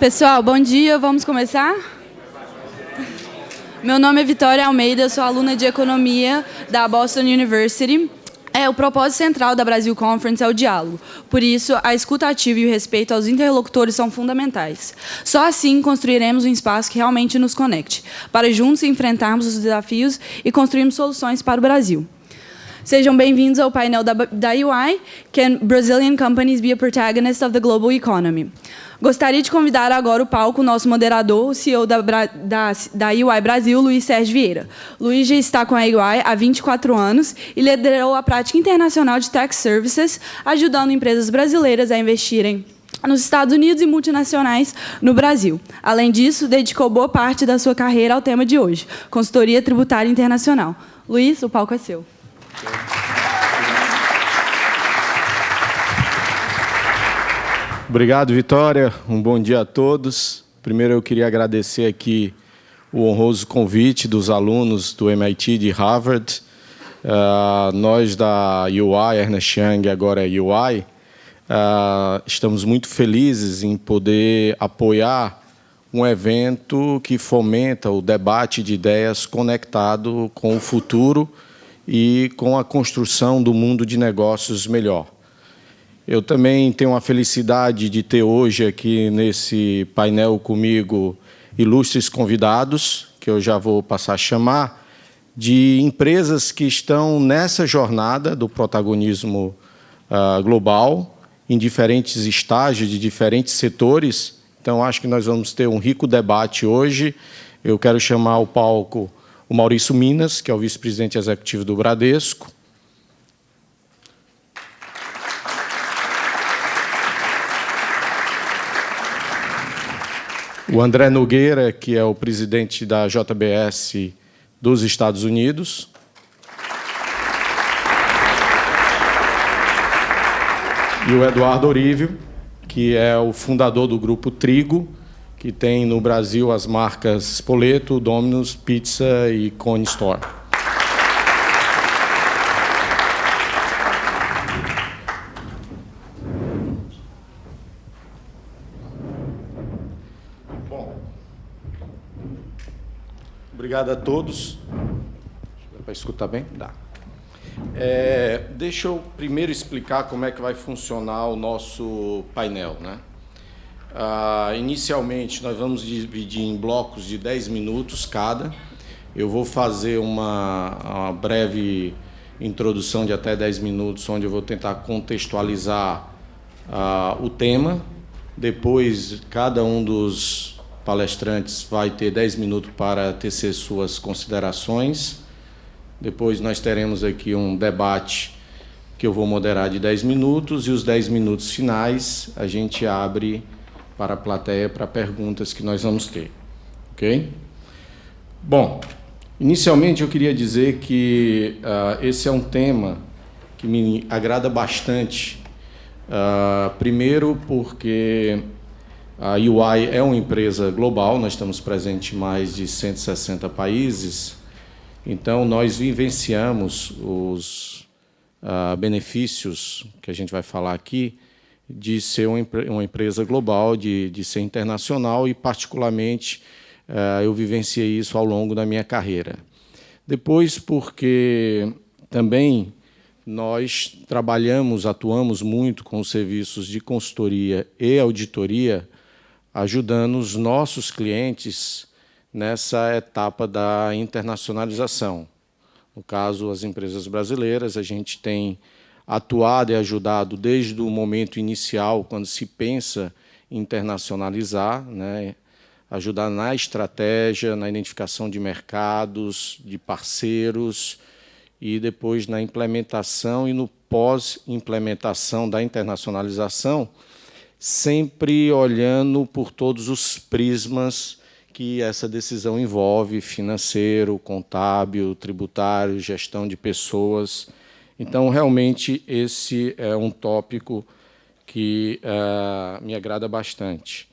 Pessoal, bom dia, vamos começar? Meu nome é Vitória Almeida, sou aluna de Economia da Boston University. O propósito central da Brasil Conference é o diálogo. Por isso, a escuta ativa e o respeito aos interlocutores são fundamentais. Só assim construiremos um espaço que realmente nos conecte, para juntos enfrentarmos os desafios e construirmos soluções para o Brasil. Sejam bem-vindos ao painel da UI, Can Brazilian Companies be a Protagonist of the Global Economy? Gostaria de convidar agora o palco o nosso moderador, o CEO da UI Brasil, Luiz Sérgio Vieira. Luiz já está com a UI há 24 anos e liderou a prática internacional de Tax Services, ajudando empresas brasileiras a investirem nos Estados Unidos e multinacionais no Brasil. Além disso, dedicou boa parte da sua carreira ao tema de hoje, consultoria tributária internacional. Luiz, o palco é seu. Obrigado, Vitória. Um bom dia a todos. Primeiro, eu queria agradecer aqui o honroso convite dos alunos do MIT de Harvard. Nós da UI, Ernst Young, agora é UI, estamos muito felizes em poder apoiar um evento que fomenta o debate de ideias conectado com o futuro e com a construção do mundo de negócios melhor. Eu também tenho a felicidade de ter hoje aqui nesse painel comigo ilustres convidados, que eu já vou passar a chamar, de empresas que estão nessa jornada do protagonismo global, em diferentes estágios, de diferentes setores. Então, acho que nós vamos ter um rico debate hoje. Eu quero chamar ao palco o Maurício Minas, que é o vice-presidente executivo do Bradesco. O André Nogueira, que é o presidente da JBS dos Estados Unidos. E o Eduardo Orívio, que é o fundador do Grupo Trigo, que tem no Brasil as marcas Spoleto, Domino's Pizza e Cone Store. Obrigado a todos. Dá para escutar bem? Dá. Deixa eu primeiro explicar como é que vai funcionar o nosso painel, né? Inicialmente, nós vamos dividir em blocos de 10 minutos cada. Eu vou fazer uma breve introdução de até 10 minutos, onde eu vou tentar contextualizar o tema. Depois, cada um dos palestrantes vai ter 10 minutos para tecer suas considerações. Depois nós teremos aqui um debate que eu vou moderar de 10 minutos e os 10 minutos finais a gente abre para a plateia para perguntas que nós vamos ter. Ok? Bom, inicialmente eu queria dizer que esse é um tema que me agrada bastante. Primeiro porque a UI é uma empresa global, nós estamos presentes em mais de 160 países, então nós vivenciamos os benefícios que a gente vai falar aqui de ser uma empresa global, de ser internacional e, particularmente, eu vivenciei isso ao longo da minha carreira. Depois, porque também nós atuamos muito com os serviços de consultoria e auditoria, ajudando os nossos clientes nessa etapa da internacionalização. No caso, as empresas brasileiras, a gente tem atuado e ajudado desde o momento inicial, quando se pensa em internacionalizar, né, ajudar na estratégia, na identificação de mercados, de parceiros, e depois na implementação e no pós-implementação da internacionalização, sempre olhando por todos os prismas que essa decisão envolve, financeiro, contábil, tributário, gestão de pessoas. Então, realmente, esse é um tópico que me agrada bastante.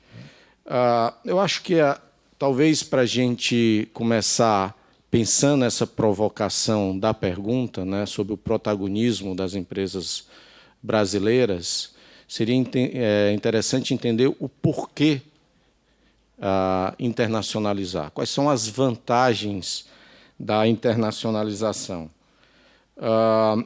Eu acho que, talvez, para a gente começar pensando nessa provocação da pergunta, né, sobre o protagonismo das empresas brasileiras, seria interessante entender o porquê internacionalizar. Quais são as vantagens da internacionalização?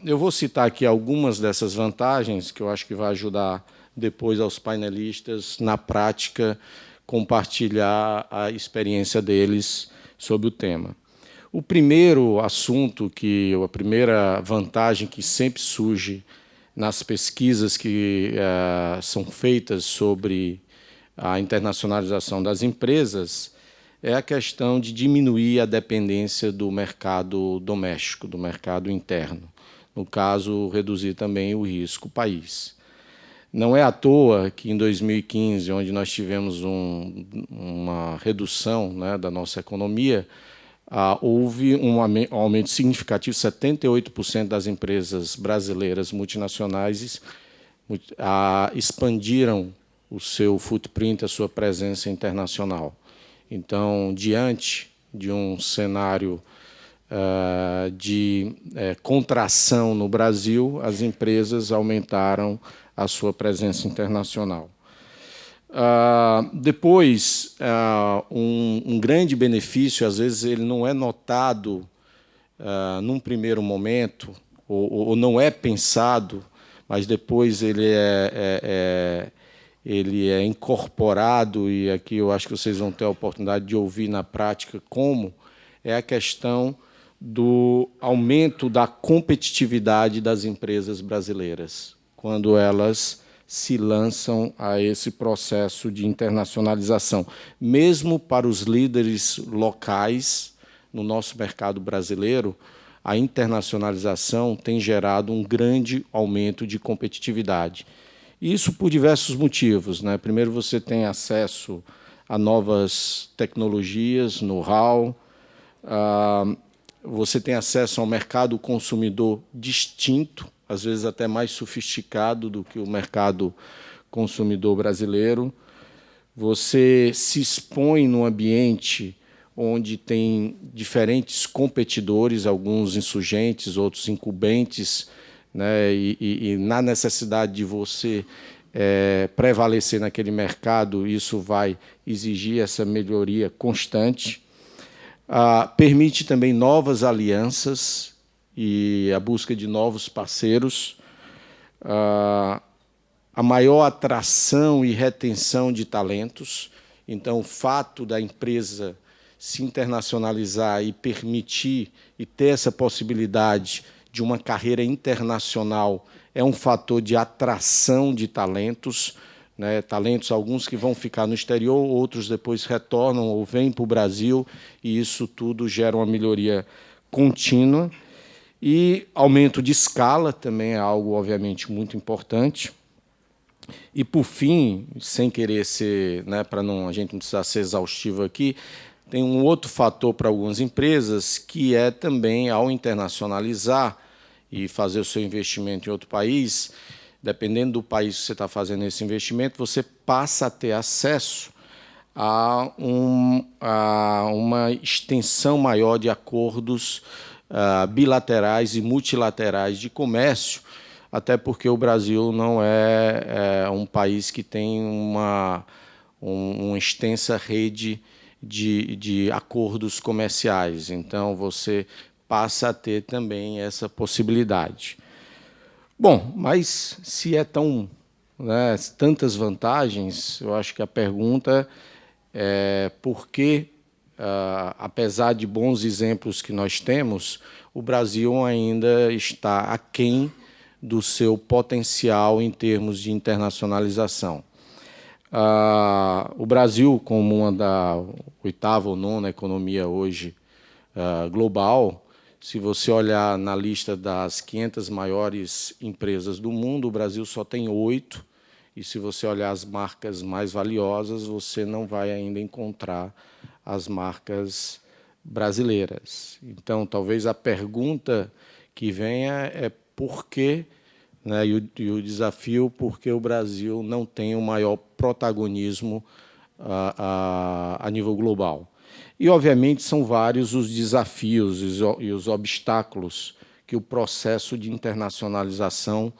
Eu vou citar aqui algumas dessas vantagens, que eu acho que vai ajudar depois aos painelistas, na prática, compartilhar a experiência deles sobre o tema. O primeiro assunto, a primeira vantagem que sempre surge nas pesquisas que são feitas sobre a internacionalização das empresas, é a questão de diminuir a dependência do mercado doméstico, do mercado interno. No caso, reduzir também o risco país. Não é à toa que, em 2015, onde nós tivemos uma redução, né, da nossa economia, houve um aumento significativo, 78% das empresas brasileiras multinacionais expandiram o seu footprint, a sua presença internacional. Então, diante de um cenário de contração no Brasil, as empresas aumentaram a sua presença internacional. Depois, um grande benefício, às vezes ele não é notado num primeiro momento, ou não é pensado, mas depois ele é incorporado, e aqui eu acho que vocês vão ter a oportunidade de ouvir na prática como, é a questão do aumento da competitividade das empresas brasileiras, quando elas se lançam a esse processo de internacionalização. Mesmo para os líderes locais, no nosso mercado brasileiro, a internacionalização tem gerado um grande aumento de competitividade. Isso por diversos motivos, né? Primeiro, você tem acesso a novas tecnologias, know-how, você tem acesso a um mercado consumidor distinto, às vezes até mais sofisticado do que o mercado consumidor brasileiro. Você se expõe num ambiente onde tem diferentes competidores, alguns insurgentes, outros incumbentes, né? E na necessidade de você prevalecer naquele mercado, isso vai exigir essa melhoria constante. Permite também novas alianças e a busca de novos parceiros, a maior atração e retenção de talentos. Então, o fato da empresa se internacionalizar e permitir e ter essa possibilidade de uma carreira internacional é um fator de atração de talentos, né? Talentos, alguns que vão ficar no exterior, outros depois retornam ou vêm para o Brasil, e isso tudo gera uma melhoria contínua. E aumento de escala também é algo, obviamente, muito importante. E, por fim, sem querer ser, né, para a gente não precisar ser exaustivo aqui, tem um outro fator para algumas empresas, que é também, ao internacionalizar e fazer o seu investimento em outro país, dependendo do país que você está fazendo esse investimento, você passa a ter acesso a uma extensão maior de acordos bilaterais e multilaterais de comércio, até porque o Brasil não é um país que tem uma extensa rede de acordos comerciais. Então, você passa a ter também essa possibilidade. Bom, mas se é tantas vantagens, eu acho que a pergunta é por que, apesar de bons exemplos que nós temos, o Brasil ainda está aquém do seu potencial em termos de internacionalização. O Brasil, como uma da 8ª ou 9ª economia hoje global, se você olhar na lista das 500 maiores empresas do mundo, o Brasil só tem 8, e se você olhar as marcas mais valiosas, você não vai ainda encontrar as marcas brasileiras. Então, talvez a pergunta que venha é por que, né, e o desafio, por que o Brasil não tem o maior protagonismo a nível global. E, obviamente, são vários os desafios e os obstáculos que o processo de internacionalização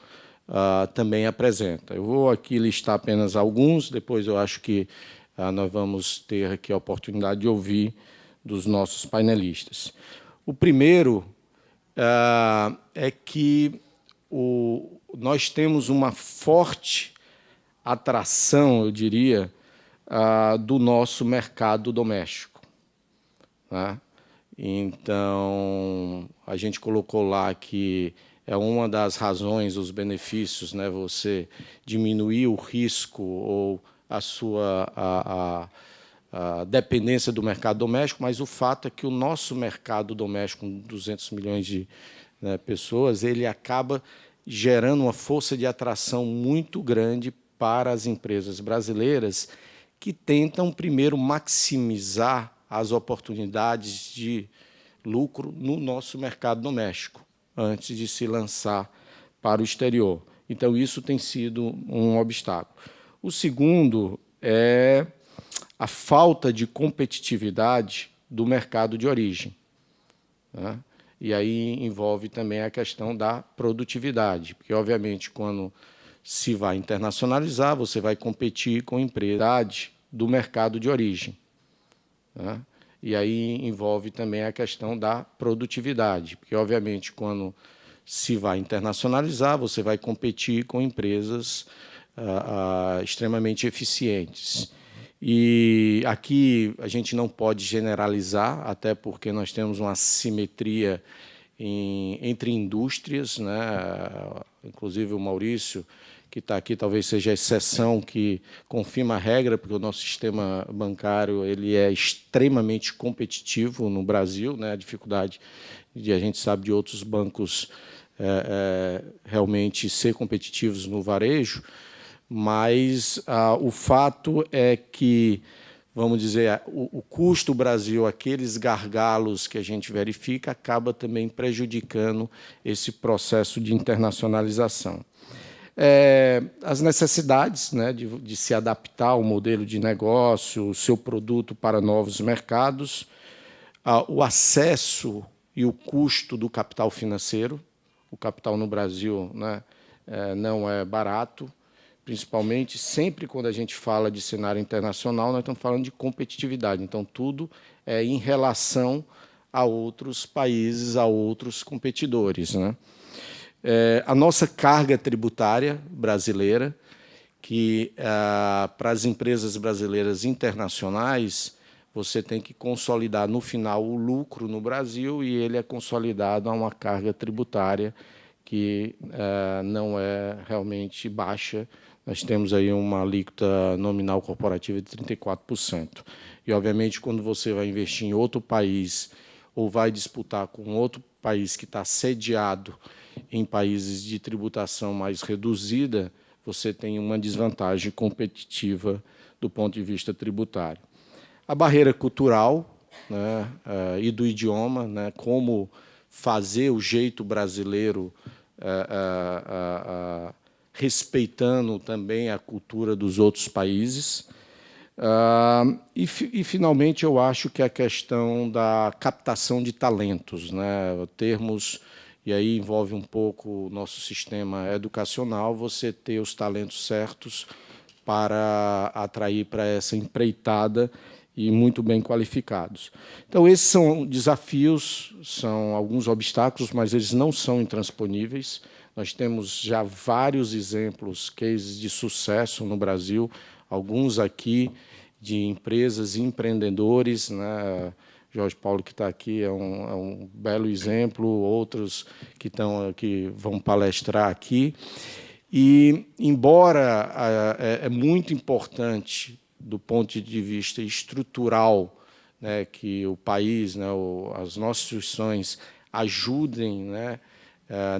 também apresenta. Eu vou aqui listar apenas alguns, depois eu acho que nós vamos ter aqui a oportunidade de ouvir dos nossos painelistas. O primeiro é que nós temos uma forte atração, eu diria, do nosso mercado doméstico, né? Então, a gente colocou lá que é uma das razões, os benefícios, né, você diminuir o risco ou a sua a dependência do mercado doméstico, mas o fato é que o nosso mercado doméstico, com 200 milhões de pessoas, ele acaba gerando uma força de atração muito grande para as empresas brasileiras que tentam, primeiro, maximizar as oportunidades de lucro no nosso mercado doméstico, antes de se lançar para o exterior. Então, isso tem sido um obstáculo. O segundo é a falta de competitividade do mercado de origem, né? E aí envolve também a questão da produtividade, porque, obviamente, quando se vai internacionalizar, você vai competir com empresas do mercado de origem, né? E aí envolve também a questão da produtividade, porque, obviamente, quando se vai internacionalizar, você vai competir com empresas extremamente eficientes. E aqui a gente não pode generalizar, até porque nós temos uma assimetria entre indústrias, né? Inclusive o Maurício, que está aqui, talvez seja a exceção que confirma a regra, porque o nosso sistema bancário ele é extremamente competitivo no Brasil, né? A dificuldade a gente sabe de outros bancos realmente ser competitivos no varejo, mas o fato é que, vamos dizer, o custo Brasil, aqueles gargalos que a gente verifica, acaba também prejudicando esse processo de internacionalização. As necessidades, né, de se adaptar ao modelo de negócio, o seu produto para novos mercados, o acesso e o custo do capital financeiro. O capital no Brasil, né, não é barato, principalmente sempre quando a gente fala de cenário internacional, nós estamos falando de competitividade. Então, tudo é em relação a outros países, a outros competidores, né? A nossa carga tributária brasileira, que para as empresas brasileiras internacionais, você tem que consolidar no final o lucro no Brasil e ele é consolidado a uma carga tributária que não é realmente baixa. Nós temos aí uma alíquota nominal corporativa de 34%. E, obviamente, quando você vai investir em outro país ou vai disputar com outro país que está sediado em países de tributação mais reduzida, você tem uma desvantagem competitiva do ponto de vista tributário. A barreira cultural, né, e do idioma, né, como fazer o jeito brasileiro respeitando também a cultura dos outros países. E, finalmente, eu acho que a questão da captação de talentos, né, termos, e aí envolve um pouco o nosso sistema educacional, você ter os talentos certos para atrair para essa empreitada e muito bem qualificados. Então, esses são desafios, são alguns obstáculos, mas eles não são intransponíveis. Nós temos já vários exemplos, cases de sucesso no Brasil, alguns aqui de empresas e empreendedores, né? Jorge Paulo, que está aqui, é um belo exemplo, outros que vão palestrar aqui. E, embora é muito importante, do ponto de vista estrutural, né, que o país, né, as nossas instituições ajudem, né,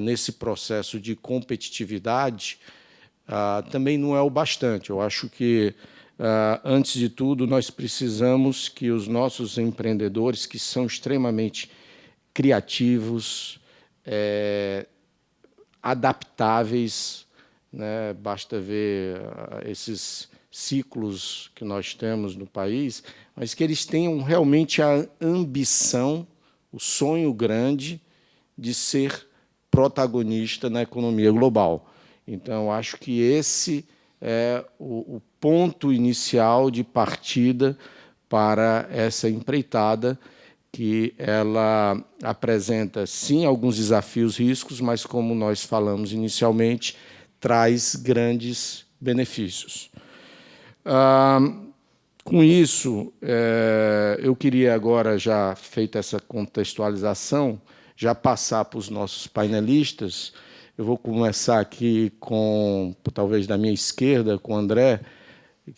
nesse processo de competitividade, também não é o bastante. Eu acho que, antes de tudo, nós precisamos que os nossos empreendedores, que são extremamente criativos, adaptáveis, né, basta ver esses ciclos que nós temos no país, mas que eles tenham realmente a ambição, o sonho grande de ser protagonista na economia global. Então, acho que esse é o ponto inicial de partida para essa empreitada, que ela apresenta, sim, alguns desafios, riscos, mas, como nós falamos inicialmente, traz grandes benefícios. Com isso, eu queria agora, já feita essa contextualização, já passar para os nossos painelistas. Eu vou começar aqui com, talvez da minha esquerda, com o André,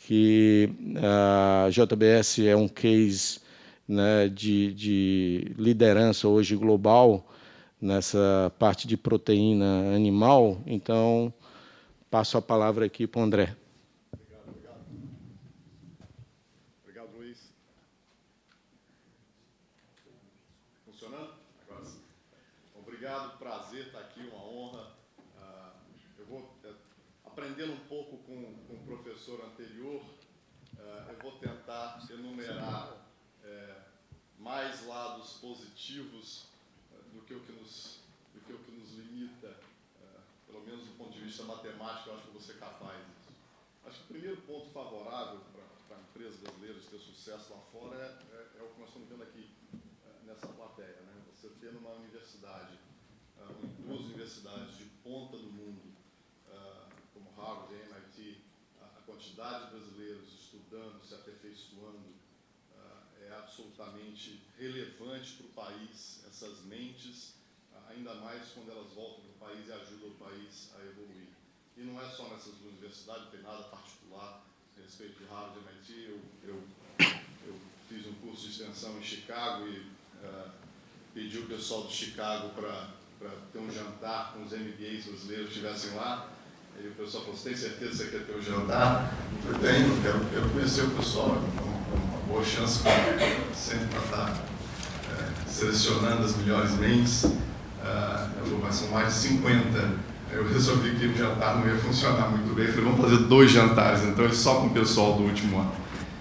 que a JBS é um case, né, de liderança hoje global nessa parte de proteína animal. Então, passo a palavra aqui para o André. Obrigado, Luiz. Funcionando? Agora sim. Obrigado, prazer estar aqui, uma honra. Eu vou, aprendendo um pouco com o professor anterior, eu vou tentar enumerar mais lados positivos do que o que nos limita, pelo menos do ponto de vista matemático. Eu acho que eu vou ser capaz disso. Acho que o primeiro ponto favorável para empresas brasileiras ter sucesso lá fora é o que nós estamos vendo aqui nessa plateia, né? Você ter numa universidade, em duas universidades de ponta do mundo, como Harvard e MIT, a quantidade de brasileiros estudando, se aperfeiçoando, é absolutamente relevante para o país, essas mentes, ainda mais quando elas voltam para o país e ajudam o país a evoluir. E não é só nessas duas universidades, não tem nada particular a respeito de Harvard e MIT. Eu fiz um curso de extensão em Chicago e pedi o pessoal de Chicago para ter um jantar com os MBAs brasileiros que estivessem lá. E o pessoal falou: "Você tem certeza que você quer ter um jantar?" Eu falei: "Tenho, quero conhecer o pessoal, é uma boa chance sempre para estar selecionando as melhores mentes." Eu falei: "Mas são mais de 50. Eu resolvi que o jantar não ia funcionar muito bem. Eu falei: "Vamos fazer 2 jantares, então, só com o pessoal do último ano."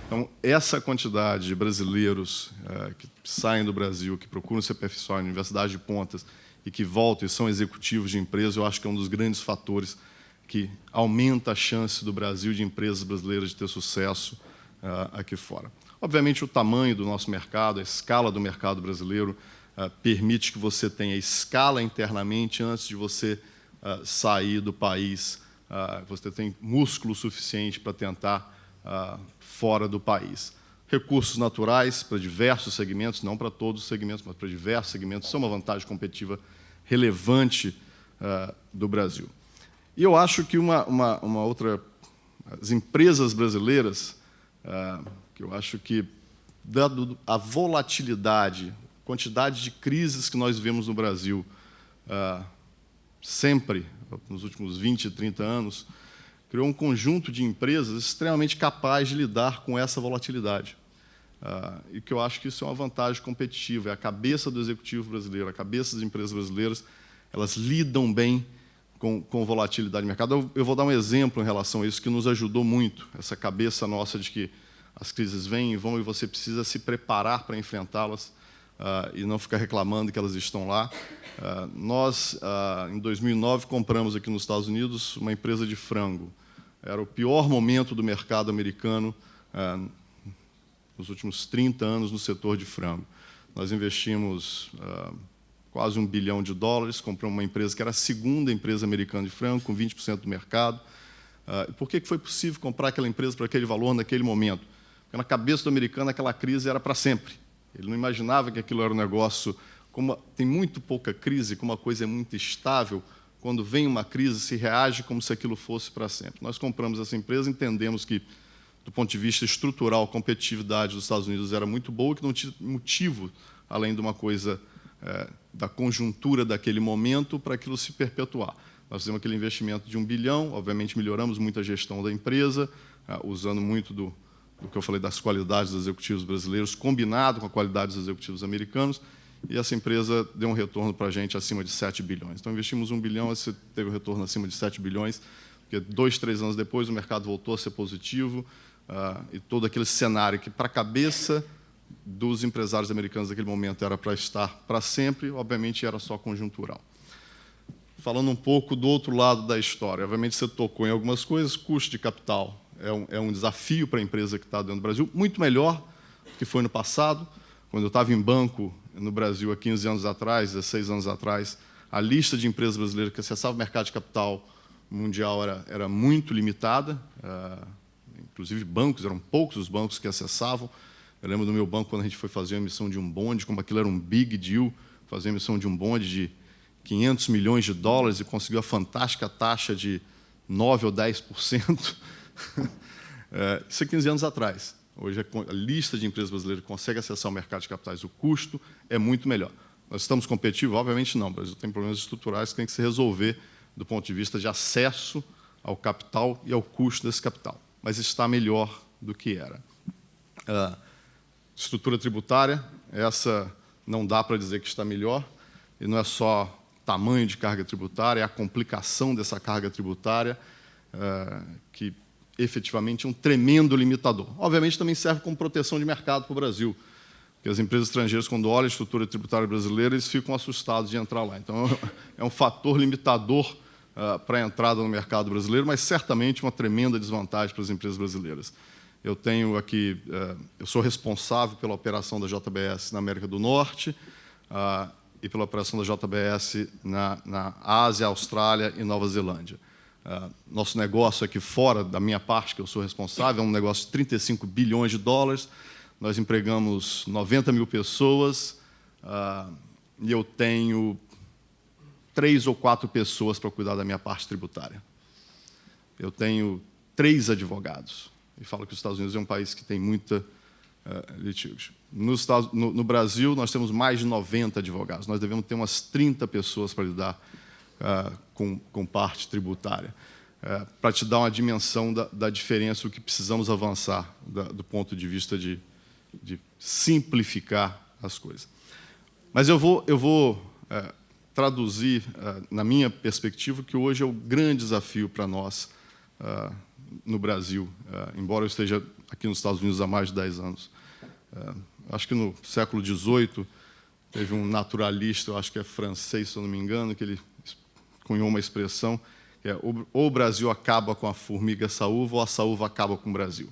Então, essa quantidade de brasileiros que saem do Brasil, que procuram se aperfeiçoar em universidades de pontas e que voltam e são executivos de empresas, eu acho que é um dos grandes fatores que aumenta a chance do Brasil, de empresas brasileiras, de ter sucesso aqui fora. Obviamente, o tamanho do nosso mercado, a escala do mercado brasileiro, permite que você tenha escala internamente antes de você sair do país. Você tem músculo suficiente para tentar fora do país. Recursos naturais para diversos segmentos, não para todos os segmentos, mas para diversos segmentos, são uma vantagem competitiva relevante do Brasil. E eu acho que uma outra... As empresas brasileiras, que eu acho que, dado a volatilidade, quantidade de crises que nós vivemos no Brasil, sempre, nos últimos 20, 30 anos, criou um conjunto de empresas extremamente capaz de lidar com essa volatilidade. E que eu acho que isso é uma vantagem competitiva. É a cabeça do executivo brasileiro, a cabeça das empresas brasileiras, elas lidam bem com volatilidade de mercado. Eu vou dar um exemplo em relação a isso que nos ajudou muito, essa cabeça nossa de que as crises vêm e vão e você precisa se preparar para enfrentá-las e não ficar reclamando que elas estão lá. Nós, em 2009, compramos aqui nos Estados Unidos uma empresa de frango. Era o pior momento do mercado americano nos últimos 30 anos no setor de frango. Nós investimos quase $1 bilhão, compramos uma empresa que era a segunda empresa americana de frango, com 20% do mercado. Por que foi possível comprar aquela empresa por aquele valor naquele momento? Porque na cabeça do americano aquela crise era para sempre. Ele não imaginava que aquilo era um negócio... Como tem muito pouca crise, como a coisa é muito estável, quando vem uma crise, se reage como se aquilo fosse para sempre. Nós compramos essa empresa, entendemos que, do ponto de vista estrutural, a competitividade dos Estados Unidos era muito boa, que não tinha motivo, além de uma coisa da conjuntura daquele momento, para aquilo se perpetuar. Nós fizemos aquele investimento de $1 bilhão, obviamente melhoramos muito a gestão da empresa, usando muito do que eu falei das qualidades dos executivos brasileiros, combinado com a qualidade dos executivos americanos, e essa empresa deu um retorno para a gente acima de 7 bilhões. Então, investimos $1 bilhão, esse teve um retorno acima de 7 bilhões, porque 2, 3 anos depois o mercado voltou a ser positivo, e todo aquele cenário que, para a cabeça dos empresários americanos naquele momento, era para estar para sempre, obviamente era só conjuntural. falando um pouco do outro lado da história. Obviamente, você tocou em algumas coisas. Custo de capital é um desafio para a empresa que está dentro do Brasil, muito melhor do que foi no passado. Quando eu estava em banco no Brasil, há 15 anos atrás, 16 anos atrás, a lista de empresas brasileiras que acessavam o mercado de capital mundial era muito limitada. Inclusive, bancos, eram poucos os bancos que acessavam. Eu lembro do meu banco, quando a gente foi fazer a emissão de um bonde, como aquilo era um big deal, fazer a emissão de um bonde de 500 milhões de dólares e conseguiu a fantástica taxa de 9% ou 10%. Isso é 15 anos atrás. Hoje, a lista de empresas brasileiras que consegue acessar o mercado de capitais, o custo é muito melhor. Nós estamos competitivos? Obviamente não. O Brasil tem problemas estruturais que tem que se resolver do ponto de vista de acesso ao capital e ao custo desse capital. Mas está melhor do que era. Estrutura tributária, essa não dá para dizer que está melhor, e não é só tamanho de carga tributária, é a complicação dessa carga tributária, que efetivamente é um tremendo limitador. Obviamente, também serve como proteção de mercado para o Brasil, porque as empresas estrangeiras, quando olham a estrutura tributária brasileira, eles ficam assustados de entrar lá. Então, é um fator limitador para a entrada no mercado brasileiro, mas certamente uma tremenda desvantagem para as empresas brasileiras. Eu tenho aqui, eu sou responsável pela operação da JBS na América do Norte e pela operação da JBS na Ásia, Austrália e Nova Zelândia. Nosso negócio aqui fora, da minha parte, que eu sou responsável, é um negócio de 35 bilhões de dólares. Nós empregamos 90 mil pessoas e eu tenho 3 ou 4 pessoas para cuidar da minha parte tributária. Eu tenho 3 advogados. E falo que os Estados Unidos é um país que tem muita litígios. No Brasil, nós temos mais de 90 advogados. Nós devemos ter umas 30 pessoas para lidar com parte tributária, para te dar uma dimensão da diferença, o que precisamos avançar do ponto de vista de simplificar as coisas. Mas eu vou traduzir, na minha perspectiva, que hoje é o grande desafio para nós no Brasil, embora eu esteja aqui nos Estados Unidos há mais de 10 anos. Acho que no século XVIII teve um naturalista, eu acho que é francês, se eu não me engano, que ele cunhou uma expressão que é: ou o Brasil acaba com a formiga saúva ou a saúva acaba com o Brasil.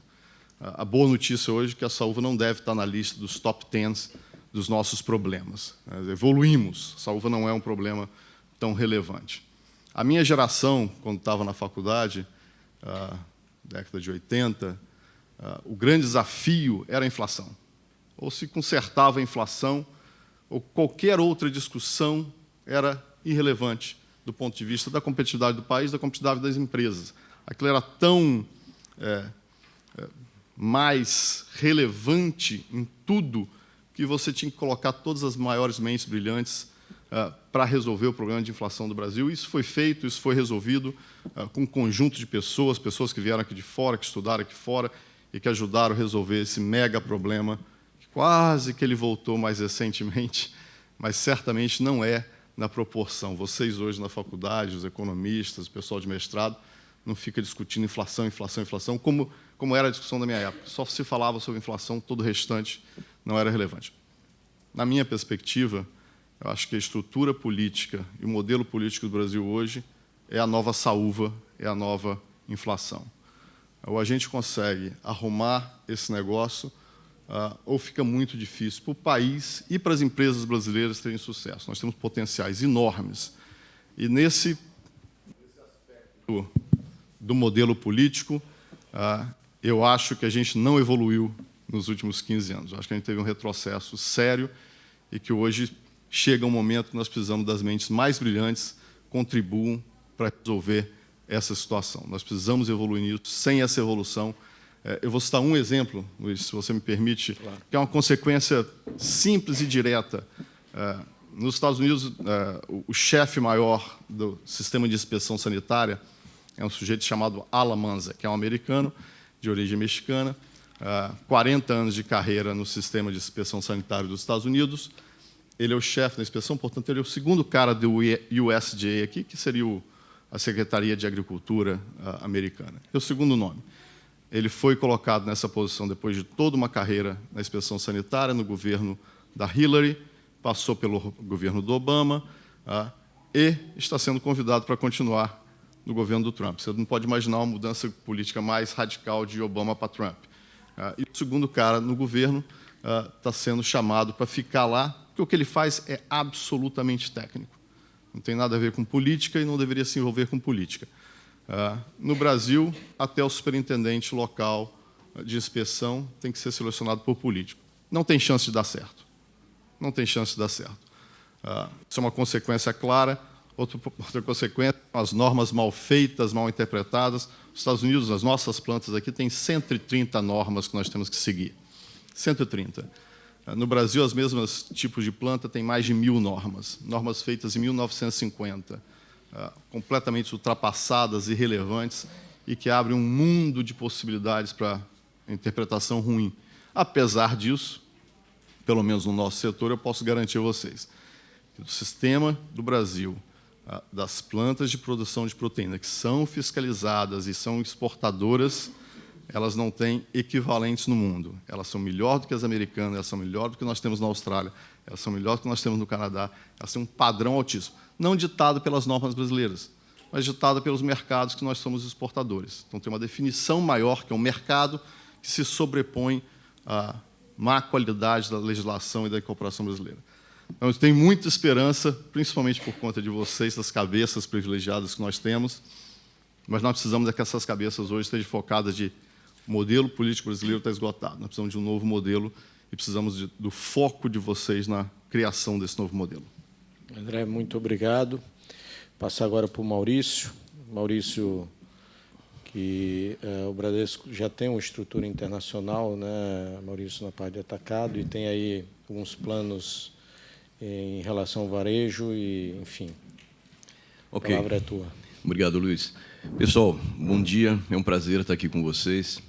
A boa notícia hoje é que a saúva não deve estar na lista dos top 10 dos nossos problemas. Evoluímos, a saúva não é um problema tão relevante. A minha geração, quando estava na faculdade, década de 80, o grande desafio era a inflação. Ou se consertava a inflação, ou qualquer outra discussão era irrelevante do ponto de vista da competitividade do país, da competitividade das empresas. Aquilo era tão mais relevante em tudo que você tinha que colocar todas as maiores mentes brilhantes para resolver o problema de inflação do Brasil. Isso foi feito, isso foi resolvido com um conjunto de pessoas que vieram aqui de fora, que estudaram aqui fora e que ajudaram a resolver esse mega problema, que quase que ele voltou mais recentemente, mas certamente não é na proporção. Vocês hoje na faculdade, os economistas, o pessoal de mestrado, não fica discutindo inflação, inflação, inflação, como era a discussão da minha época. Só se falava sobre inflação, todo o restante não era relevante. Na minha perspectiva, eu acho que a estrutura política e o modelo político do Brasil hoje é a nova saúva, é a nova inflação. Ou a gente consegue arrumar esse negócio, ou fica muito difícil para o país e para as empresas brasileiras terem sucesso. Nós temos potenciais enormes. E nesse aspecto do modelo político, eu acho que a gente não evoluiu nos últimos 15 anos. Eu acho que a gente teve um retrocesso sério e que hoje chega um momento que nós precisamos das mentes mais brilhantes contribuam para resolver essa situação. Nós precisamos evoluir nisso. Sem essa evolução, eu vou citar um exemplo, Luiz, se você me permite, claro, que é uma consequência simples e direta. Nos Estados Unidos, o chefe maior do sistema de inspeção sanitária é um sujeito chamado Alan Manza, que é um americano de origem mexicana, 40 anos de carreira no sistema de inspeção sanitária dos Estados Unidos. Ele é o chefe da inspeção, portanto, ele é o segundo cara do USDA aqui, que seria a Secretaria de Agricultura americana. É o segundo nome. Ele foi colocado nessa posição depois de toda uma carreira na inspeção sanitária, no governo da Hillary, passou pelo governo do Obama, e está sendo convidado para continuar no governo do Trump. Você não pode imaginar uma mudança política mais radical de Obama para Trump. E o segundo cara no governo está sendo chamado para ficar lá, porque o que ele faz é absolutamente técnico. Não tem nada a ver com política e não deveria se envolver com política. No Brasil, até o superintendente local de inspeção tem que ser selecionado por político. Não tem chance de dar certo. Não tem chance de dar certo. Isso é uma consequência clara. Outra consequência, as normas mal feitas, mal interpretadas. Os Estados Unidos, as nossas plantas aqui, têm 130 normas que nós temos que seguir. 130. No Brasil, os mesmos tipos de planta têm mais de 1.000 normas. Normas feitas em 1950, completamente ultrapassadas, irrelevantes, e que abrem um mundo de possibilidades para interpretação ruim. Apesar disso, pelo menos no nosso setor, eu posso garantir a vocês que o sistema do Brasil, das plantas de produção de proteína, que são fiscalizadas e são exportadoras, elas não têm equivalentes no mundo. Elas são melhor do que as americanas, elas são melhor do que nós temos na Austrália, elas são melhor do que nós temos no Canadá, elas têm um padrão altíssimo. Não ditado pelas normas brasileiras, mas ditado pelos mercados que nós somos exportadores. Então, tem uma definição maior, que é um mercado que se sobrepõe à má qualidade da legislação e da incorporação brasileira. Então, eu tenho muita esperança, principalmente por conta de vocês, das cabeças privilegiadas que nós temos, mas nós precisamos é que essas cabeças hoje estejam focadas de o modelo político brasileiro está esgotado. Nós precisamos de um novo modelo e precisamos do foco de vocês na criação desse novo modelo. André, muito obrigado. Passar agora para o Maurício. Maurício, que o Bradesco já tem uma estrutura internacional, né, Maurício, na parte de atacado, e tem aí alguns planos em relação ao varejo e, enfim, a palavra é tua. Obrigado, Luiz. Pessoal, bom dia. É um prazer estar aqui com vocês.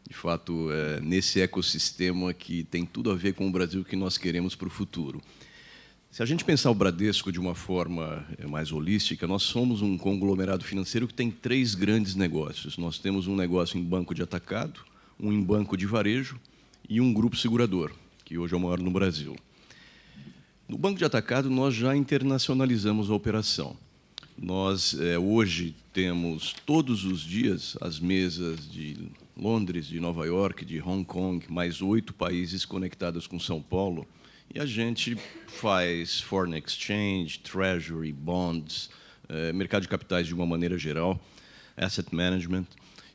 De fato, nesse ecossistema que tem tudo a ver com o Brasil que nós queremos para o futuro. Se a gente pensar o Bradesco de uma forma mais holística, nós somos um conglomerado financeiro que tem 3 grandes negócios. Nós temos um negócio em banco de atacado, um em banco de varejo e um grupo segurador, que hoje é o maior no Brasil. No banco de atacado, nós já internacionalizamos a operação. Nós, hoje, temos todos os dias as mesas de Londres, de Nova York, de Hong Kong, mais 8 países conectados com São Paulo, e a gente faz foreign exchange, treasury, bonds, mercado de capitais de uma maneira geral, asset management,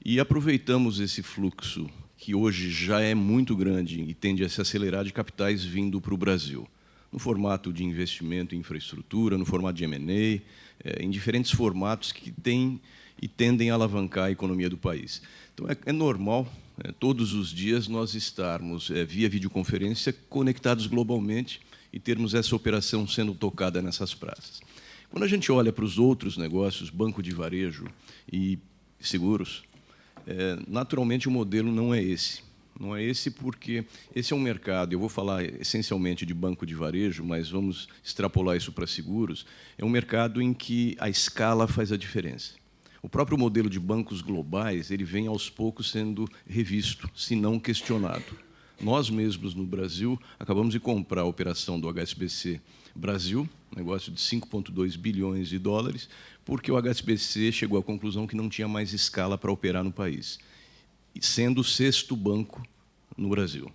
e aproveitamos esse fluxo, que hoje já é muito grande e tende a se acelerar, de capitais vindo para o Brasil, no formato de investimento em infraestrutura, no formato de M&A, em diferentes formatos que têm e tendem a alavancar a economia do país. Então, é normal, todos os dias, nós estarmos, via videoconferência, conectados globalmente e termos essa operação sendo tocada nessas praças. Quando a gente olha para os outros negócios, banco de varejo e seguros, naturalmente o modelo não é esse. Não é esse porque esse é um mercado, eu vou falar essencialmente de banco de varejo, mas vamos extrapolar isso para seguros, é um mercado em que a escala faz a diferença. O próprio modelo de bancos globais, ele vem aos poucos sendo revisto, se não questionado. Nós mesmos, no Brasil, acabamos de comprar a operação do HSBC Brasil, negócio de 5,2 bilhões de dólares, porque o HSBC chegou à conclusão que não tinha mais escala para operar no país, sendo o 6º banco no Brasil.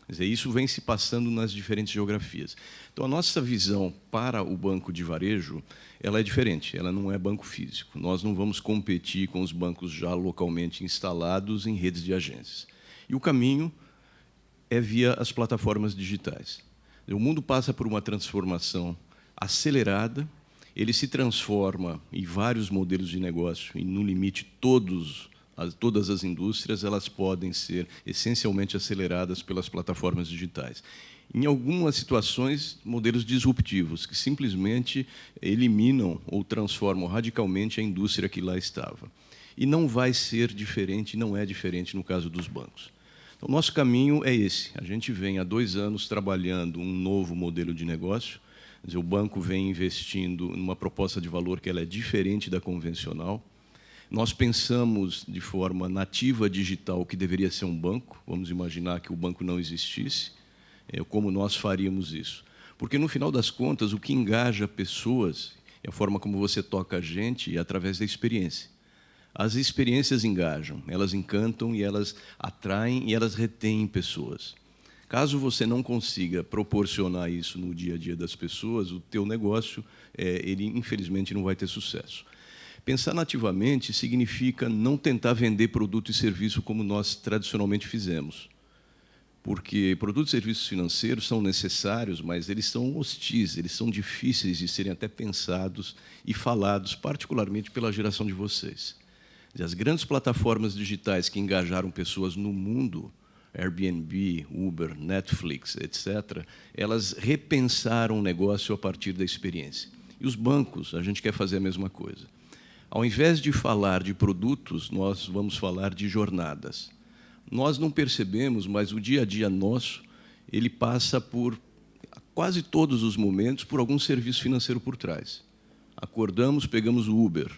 Quer dizer, isso vem se passando nas diferentes geografias. Então, a nossa visão para o banco de varejo, ela é diferente, ela não é banco físico. Nós não vamos competir com os bancos já localmente instalados em redes de agências. E o caminho é via as plataformas digitais. O mundo passa por uma transformação acelerada, ele se transforma em vários modelos de negócio, e, no limite, todas as indústrias elas podem ser essencialmente aceleradas pelas plataformas digitais. Em algumas situações, modelos disruptivos, que simplesmente eliminam ou transformam radicalmente a indústria que lá estava. E não vai ser diferente, não é diferente no caso dos bancos. Então, nosso caminho é esse. A gente vem há 2 anos trabalhando um novo modelo de negócio. Quer dizer, o banco vem investindo numa proposta de valor que ela é diferente da convencional. Nós pensamos de forma nativa digital que deveria ser um banco. Vamos imaginar que o banco não existisse. Como nós faríamos isso? Porque, no final das contas, o que engaja pessoas É a forma como você toca a gente e através da experiência. As experiências engajam, elas encantam e elas atraem e elas retêm pessoas. Caso você não consiga proporcionar isso no dia a dia das pessoas, o teu negócio, ele infelizmente não vai ter sucesso. Pensar nativamente significa não tentar vender produto e serviço como nós tradicionalmente fizemos. Porque produtos e serviços financeiros são necessários, mas eles são hostis, eles são difíceis de serem até pensados e falados, particularmente pela geração de vocês. As grandes plataformas digitais que engajaram pessoas no mundo, Airbnb, Uber, Netflix, etc., elas repensaram o negócio a partir da experiência. E os bancos, a gente quer fazer a mesma coisa. Ao invés de falar de produtos, nós vamos falar de jornadas. Nós não percebemos, mas o dia a dia nosso, ele passa por, quase todos os momentos, por algum serviço financeiro por trás. Acordamos, pegamos o Uber,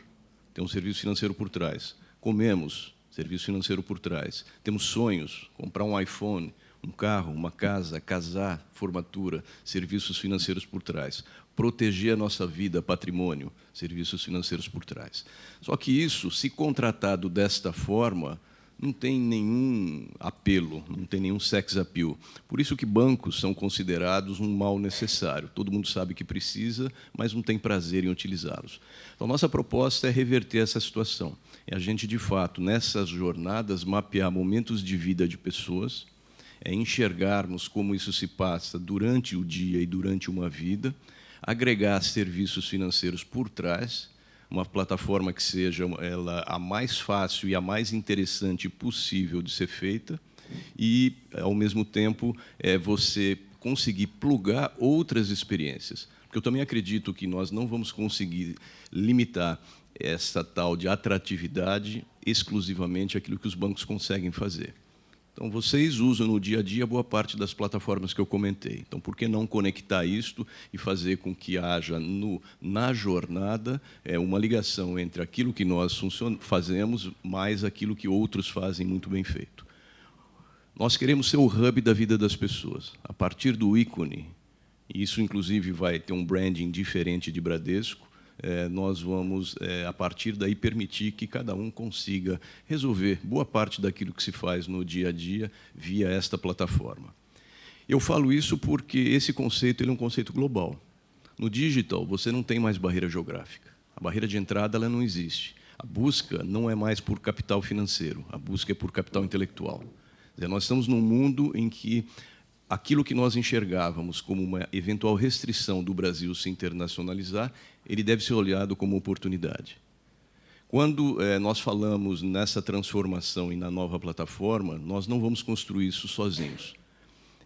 tem um serviço financeiro por trás. Comemos, serviço financeiro por trás. Temos sonhos, comprar um iPhone, um carro, uma casa, casar, formatura, serviços financeiros por trás. Proteger a nossa vida, patrimônio, serviços financeiros por trás. Só que isso, se contratado desta forma, não tem nenhum apelo, não tem nenhum sex appeal. Por isso que bancos são considerados um mal necessário. Todo mundo sabe que precisa, mas não tem prazer em utilizá-los. Então, nossa proposta é reverter essa situação. É a gente, de fato, nessas jornadas, mapear momentos de vida de pessoas, enxergarmos como isso se passa durante o dia e durante uma vida, agregar serviços financeiros por trás, uma plataforma que seja a mais fácil e a mais interessante possível de ser feita e, ao mesmo tempo, você conseguir plugar outras experiências. Porque eu também acredito que nós não vamos conseguir limitar essa tal de atratividade exclusivamente àquilo que os bancos conseguem fazer. Então, vocês usam no dia a dia boa parte das plataformas que eu comentei. Então, por que não conectar isto e fazer com que haja, na jornada, uma ligação entre aquilo que nós fazemos mais aquilo que outros fazem muito bem feito? Nós queremos ser o hub da vida das pessoas. A partir do ícone, e isso, inclusive, vai ter um branding diferente de Bradesco, nós vamos, a partir daí, permitir que cada um consiga resolver boa parte daquilo que se faz no dia a dia via esta plataforma. Eu falo isso porque esse conceito ele é um conceito global. No digital, você não tem mais barreira geográfica. A barreira de entrada ela não existe. A busca não é mais por capital financeiro, a busca é por capital intelectual. Quer dizer, nós estamos num mundo em que aquilo que nós enxergávamos como uma eventual restrição do Brasil se internacionalizar, ele deve ser olhado como oportunidade. Quando nós falamos nessa transformação e na nova plataforma, nós não vamos construir isso sozinhos.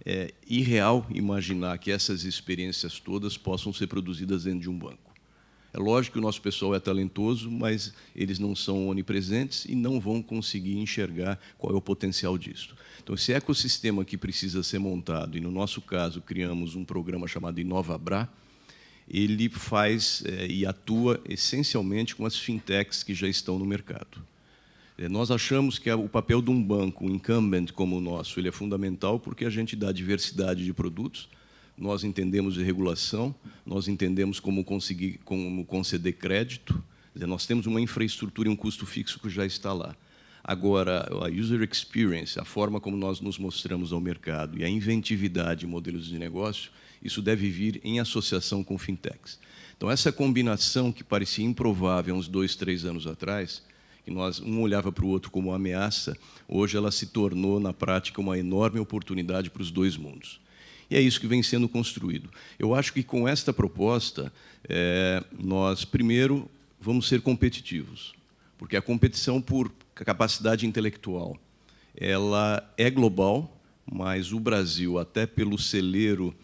É irreal imaginar que essas experiências todas possam ser produzidas dentro de um banco. É lógico que o nosso pessoal é talentoso, mas eles não são onipresentes e não vão conseguir enxergar qual é o potencial disso. Então, esse ecossistema que precisa ser montado, e no nosso caso criamos um programa chamado InovaBrá, ele faz e atua essencialmente com as fintechs que já estão no mercado. Nós achamos que o papel de um banco, um incumbent como o nosso, ele é fundamental porque a gente dá diversidade de produtos, nós entendemos de regulação, nós entendemos como conceder crédito, quer dizer, nós temos uma infraestrutura e um custo fixo que já está lá. Agora, a user experience, a forma como nós nos mostramos ao mercado e a inventividade de modelos de negócio, isso deve vir em associação com fintechs. Então, essa combinação que parecia improvável há uns 2, 3 anos atrás, que um olhava para o outro como uma ameaça, hoje ela se tornou, na prática, uma enorme oportunidade para os dois mundos. E é isso que vem sendo construído. Eu acho que, com esta proposta, nós, primeiro, vamos ser competitivos, porque a competição por capacidade intelectual ela é global, mas o Brasil, até pelo celeiro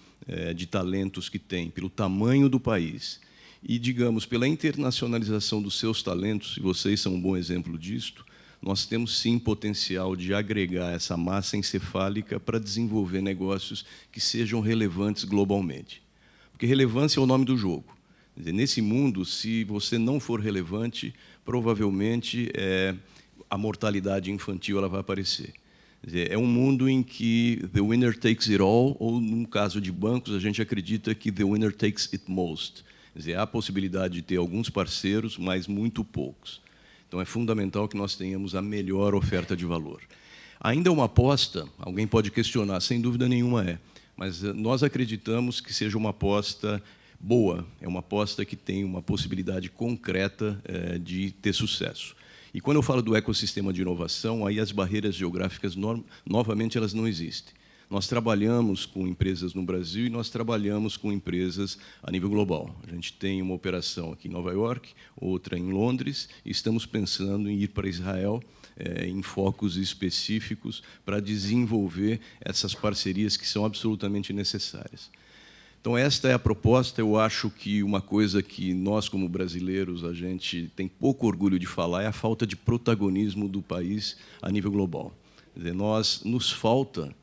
de talentos que tem, pelo tamanho do país e, digamos, pela internacionalização dos seus talentos, e vocês são um bom exemplo disto, nós temos, sim, potencial de agregar essa massa encefálica para desenvolver negócios que sejam relevantes globalmente. Porque relevância é o nome do jogo. Quer dizer, nesse mundo, se você não for relevante, provavelmente a mortalidade infantil ela vai aparecer. Quer dizer, é um mundo em que the winner takes it all, ou, num caso de bancos, a gente acredita que the winner takes it most. Quer dizer, há a possibilidade de ter alguns parceiros, mas muito poucos. Então, é fundamental que nós tenhamos a melhor oferta de valor. Ainda é uma aposta, alguém pode questionar, sem dúvida nenhuma é, mas nós acreditamos que seja uma aposta boa, é uma aposta que tem uma possibilidade concreta de ter sucesso. E quando eu falo do ecossistema de inovação, aí as barreiras geográficas, novamente, elas não existem. Nós trabalhamos com empresas no Brasil e nós trabalhamos com empresas a nível global. A gente tem uma operação aqui em Nova York, outra em Londres, e estamos pensando em ir para Israel, em focos específicos, para desenvolver essas parcerias que são absolutamente necessárias. Então, esta é a proposta. Eu acho que uma coisa que nós, como brasileiros, a gente tem pouco orgulho de falar é a falta de protagonismo do país a nível global. Quer dizer, nos falta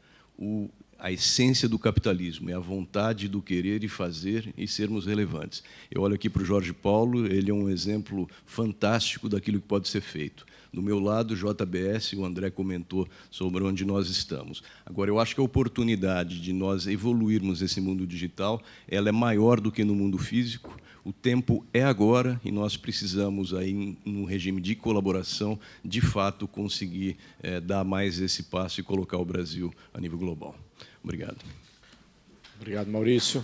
a essência do capitalismo, é a vontade do querer e fazer e sermos relevantes. Eu olho aqui para o Jorge Paulo, ele é um exemplo fantástico daquilo que pode ser feito. Do meu lado, o JBS, o André comentou sobre onde nós estamos. Agora, eu acho que a oportunidade de nós evoluirmos esse mundo digital, ela é maior do que no mundo físico. O tempo é agora e nós precisamos, aí, num regime de colaboração, de fato, conseguir dar mais esse passo e colocar o Brasil a nível global. Obrigado. Obrigado, Maurício.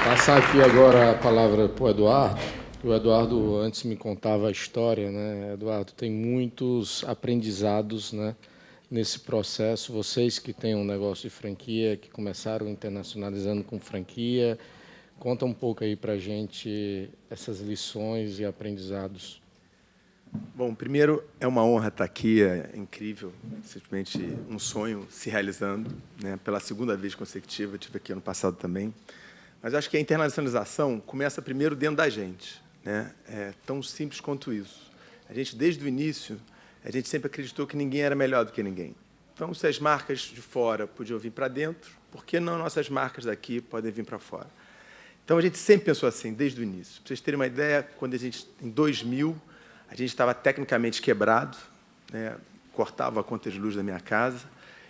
Passar aqui agora a palavra para o Eduardo. O Eduardo antes me contava a história, né? Eduardo, tem muitos aprendizados, né, nesse processo. Vocês que têm um negócio de franquia, que começaram internacionalizando com franquia, conta um pouco aí para a gente essas lições e aprendizados. Bom, primeiro, é uma honra estar aqui, é incrível, simplesmente um sonho se realizando, né? Pela segunda vez consecutiva, eu estive aqui ano passado também. Mas acho que a internacionalização começa primeiro dentro da gente, né? É tão simples quanto isso. A gente, desde o início, a gente sempre acreditou que ninguém era melhor do que ninguém. Então, se as marcas de fora podiam vir para dentro, por que não nossas marcas daqui podem vir para fora? Então, a gente sempre pensou assim, desde o início. Para vocês terem uma ideia, quando a gente, em 2000, a gente estava tecnicamente quebrado, né? Cortava a conta de luz da minha casa,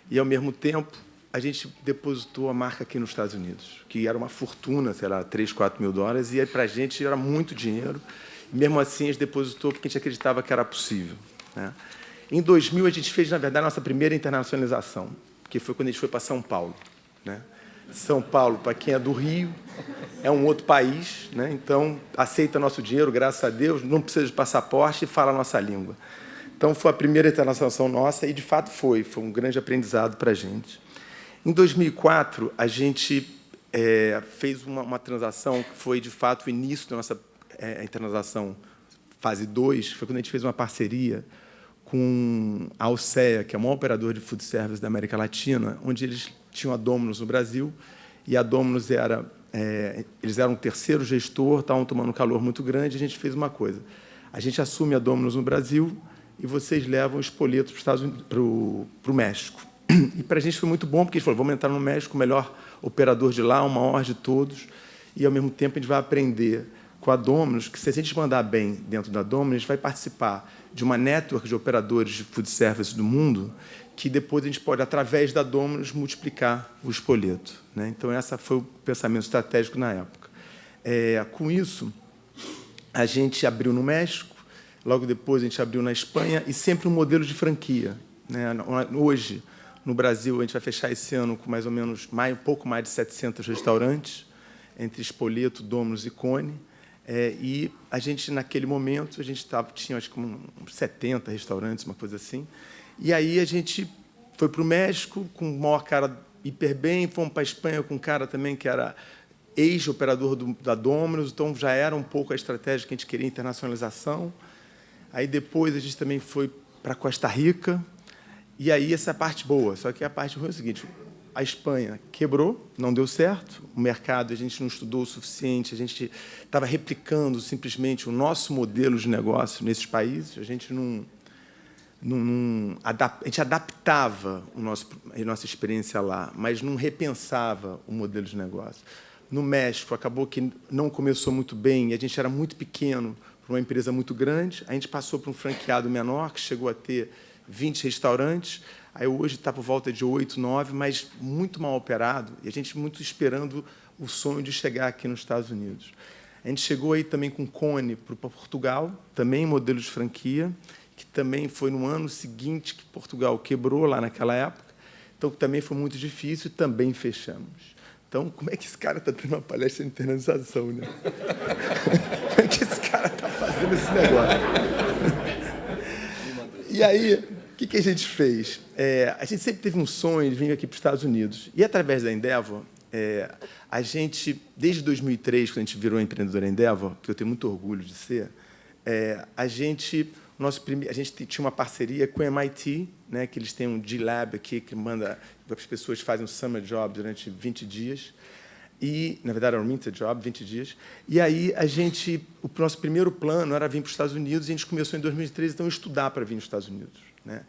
e, ao mesmo tempo, a gente depositou a marca aqui nos Estados Unidos, que era uma fortuna, sei lá, 3, 4 mil dólares, e para a gente era muito dinheiro. E, mesmo assim, a gente depositou porque a gente acreditava que era possível, né? Em 2000, a gente fez, na verdade, a nossa primeira internacionalização, que foi quando a gente foi para São Paulo, né? São Paulo, para quem é do Rio, é um outro país, né? Então, aceita nosso dinheiro, graças a Deus, não precisa de passaporte e fala a nossa língua. Então, foi a primeira internacionalização nossa e, de fato, foi um grande aprendizado para a gente. Em 2004, a gente fez uma transação que foi, de fato, o início da nossa internacionalização fase 2, foi quando a gente fez uma parceria com a Alsea, que é o maior operador de food service da América Latina, onde eles tinham a Domino's no Brasil, e a Domino's eles eram o terceiro gestor, estavam tomando um calor muito grande, e a gente fez uma coisa. A gente assume a Domino's no Brasil e vocês levam os espoletos para o México. E para a gente foi muito bom, porque a gente falou, vamos entrar no México, o melhor operador de lá, o maior de todos, e, ao mesmo tempo, a gente vai aprender com a Domino's, que se a gente mandar bem dentro da Domino's, a gente vai participar de uma network de operadores de food service do mundo, que depois a gente pode, através da Domino's, multiplicar o espoleto, né? Então, esse foi o pensamento estratégico na época. Com isso, a gente abriu no México, logo depois a gente abriu na Espanha, e sempre um modelo de franquia, né? Hoje, no Brasil, a gente vai fechar esse ano com mais ou menos um pouco mais de 700 restaurantes, entre espoleto, Domino's e Cone. E a gente, naquele momento, a gente tinha acho que uns 70 restaurantes, uma coisa assim. E aí a gente foi para o México com o maior cara hiper bem, fomos para a Espanha com um cara também que era ex-operador da Domino's, então já era um pouco a estratégia que a gente queria, internacionalização. Aí depois a gente também foi para Costa Rica, e aí essa é a parte boa, só que a parte ruim é o seguinte, a Espanha quebrou, não deu certo, o mercado a gente não estudou o suficiente, a gente estava replicando simplesmente o nosso modelo de negócio nesses países, a gente a gente adaptava a nossa experiência lá, mas não repensava o modelo de negócio. No México, acabou que não começou muito bem, e a gente era muito pequeno para uma empresa muito grande, a gente passou para um franqueado menor, que chegou a ter 20 restaurantes, aí hoje está por volta de 8, 9, mas muito mal operado, e a gente muito esperando o sonho de chegar aqui nos Estados Unidos. A gente chegou aí também com Cone para Portugal, também modelo de franquia, que também foi no ano seguinte que Portugal quebrou lá naquela época, então também foi muito difícil e também fechamos. Então, como é que esse cara está dando uma palestra de internalização, né? Como é que esse cara está fazendo esse negócio? E aí, o que a gente fez? A gente sempre teve um sonho de vir aqui para os Estados Unidos. E, através da Endeavor, a gente, desde 2003, quando a gente virou empreendedora Endeavor, que eu tenho muito orgulho de ser, a gente tinha uma parceria com o MIT, né, que eles têm um G-Lab aqui, que manda as pessoas fazem um summer job durante 20 dias. E, na verdade, era um winter job, 20 dias. E aí, o nosso primeiro plano era vir para os Estados Unidos, e a gente começou em 2013, então, a estudar para vir nos Estados Unidos, né?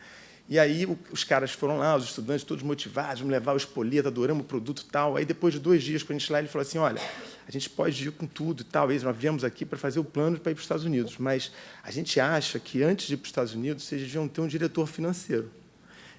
E aí, os caras foram lá, os estudantes todos motivados, vamos levar o espoleta, adoramos o produto e tal. Aí, depois de 2 dias, quando a gente lá, ele falou assim, olha, a gente pode ir com tudo e tal. Nós viemos aqui para fazer o plano para ir para os Estados Unidos, mas a gente acha que, antes de ir para os Estados Unidos, vocês deviam ter um diretor financeiro.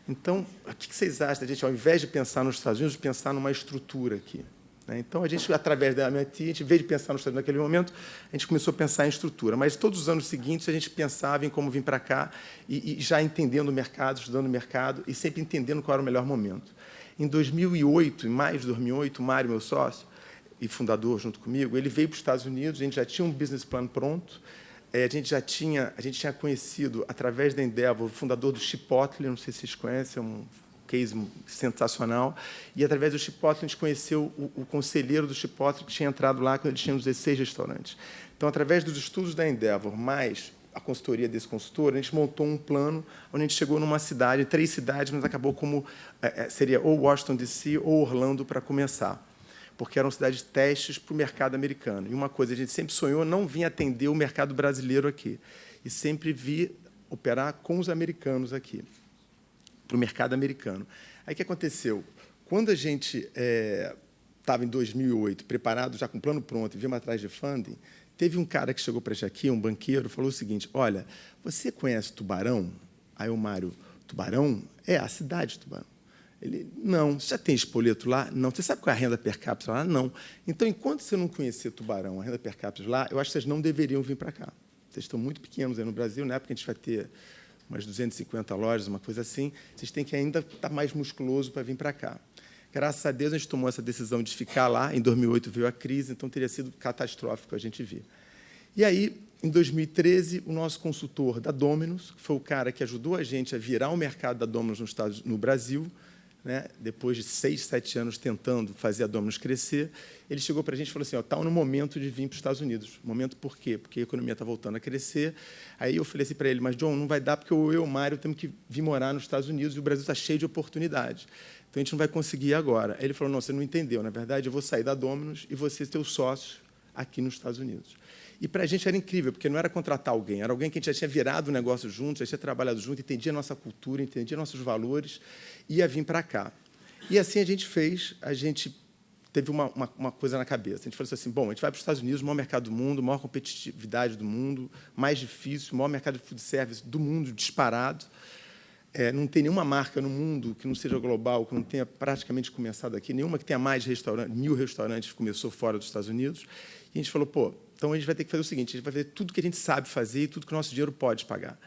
Então, o que vocês acham da gente, ao invés de pensar nos Estados Unidos, pensar numa estrutura aqui? Então, a gente, através da MIT, a gente, em vez de pensar nos Estados Unidos naquele momento, a gente começou a pensar em estrutura. Mas, todos os anos seguintes, a gente pensava em como vir para cá e já entendendo o mercado, estudando o mercado e sempre entendendo qual era o melhor momento. Em 2008, em maio de 2008, o Mário, meu sócio e fundador junto comigo, ele veio para os Estados Unidos, a gente já tinha um business plan pronto, a gente tinha conhecido, através da Endeavor, o fundador do Chipotle, não sei se vocês conhecem, é um case sensacional, e, através do Chipotle, a gente conheceu o conselheiro do Chipotle, que tinha entrado lá quando eles tinham 16 restaurantes. Então, através dos estudos da Endeavor, mais a consultoria desse consultor, a gente montou um plano onde a gente chegou numa cidade, 3 cidades, mas acabou como seria ou Washington, D.C. ou Orlando para começar, porque eram cidades de testes para o mercado americano. E uma coisa, a gente sempre sonhou não vir atender o mercado brasileiro aqui, e sempre vir operar com os americanos aqui, para o mercado americano. Aí, o que aconteceu? Quando a gente estava, em 2008, preparado, já com o plano pronto, e viemos atrás de funding, teve um cara que chegou para a gente aqui, um banqueiro, falou o seguinte, olha, você conhece Tubarão? Aí o Mário, Tubarão? A cidade de Tubarão. Ele, não. Você já tem espoleto lá? Não. Você sabe qual é a renda per capita lá? Não. Então, enquanto você não conhecer Tubarão, a renda per capita lá, eu acho que vocês não deveriam vir para cá. Vocês estão muito pequenos aí no Brasil, na época a gente vai ter umas 250 lojas, uma coisa assim, vocês têm que ainda estar mais musculoso para vir para cá. Graças a Deus, a gente tomou essa decisão de ficar lá. Em 2008 veio a crise, então teria sido catastrófico a gente vir. E aí, em 2013, o nosso consultor da Domino's, que foi o cara que ajudou a gente a virar o mercado da Domino's no Brasil, né, depois de 6, 7 anos tentando fazer a Domino's crescer, ele chegou para a gente e falou assim, está no momento de vir para os Estados Unidos. Momento por quê? Porque a economia está voltando a crescer. Aí eu falei assim para ele, mas, John, não vai dar porque eu e o Mário temos que vir morar nos Estados Unidos e o Brasil está cheio de oportunidades. Então, a gente não vai conseguir agora. Aí ele falou, não, você não entendeu. Na verdade, eu vou sair da Domino's e você ter o sócio aqui nos Estados Unidos. E, para a gente, era incrível, porque não era contratar alguém, era alguém que a gente já tinha virado o negócio junto, já tinha trabalhado junto, entendia a nossa cultura, entendia nossos valores, e ia vir para cá. E, assim, a gente fez, a gente teve uma coisa na cabeça. A gente falou assim, bom, a gente vai para os Estados Unidos, o maior mercado do mundo, maior competitividade do mundo, mais difícil, o maior mercado de food service do mundo, disparado. Não tem nenhuma marca no mundo que não seja global, que não tenha praticamente começado aqui, nenhuma que tenha mais de 1.000 restaurantes começou fora dos Estados Unidos. E a gente falou, pô, então a gente vai ter que fazer o seguinte, a gente vai fazer tudo que a gente sabe fazer e tudo que o nosso dinheiro pode pagar.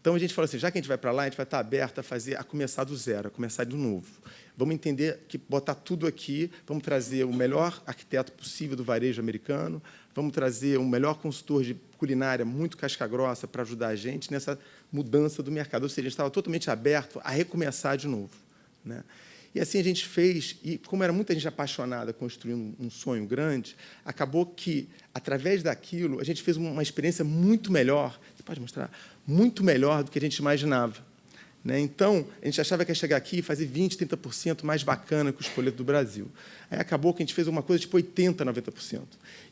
Então, a gente falou assim, já que a gente vai para lá, a gente vai estar aberto a começar do zero, a começar do novo. Vamos entender que botar tudo aqui, vamos trazer o melhor arquiteto possível do varejo americano, vamos trazer o melhor consultor de culinária muito casca-grossa para ajudar a gente nessa mudança do mercado. Ou seja, a gente estava totalmente aberto a recomeçar de novo, né? E, assim, a gente fez, e como era muita gente apaixonada construindo um sonho grande, acabou que, através daquilo, a gente fez uma experiência muito melhor, você pode mostrar? Muito melhor do que a gente imaginava, né? Então, a gente achava que ia chegar aqui e fazer 20%, 30% mais bacana que o espoleto do Brasil. Aí acabou que a gente fez uma coisa tipo 80%, 90%.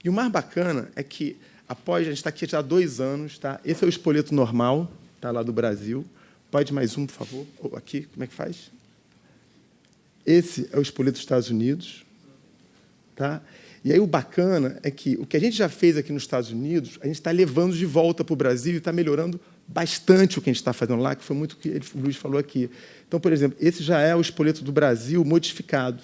E o mais bacana é que, após, a gente está aqui já há 2 anos, tá? Esse é o espoleto normal, tá, lá do Brasil. Pode mais um, por favor? Aqui, como é que faz? Esse é o espoleto dos Estados Unidos. Tá? E aí o bacana é que o que a gente já fez aqui nos Estados Unidos, a gente está levando de volta para o Brasil e está melhorando bastante o que a gente está fazendo lá, que foi muito o que o Luiz falou aqui. Então, por exemplo, esse já é o espoleto do Brasil modificado.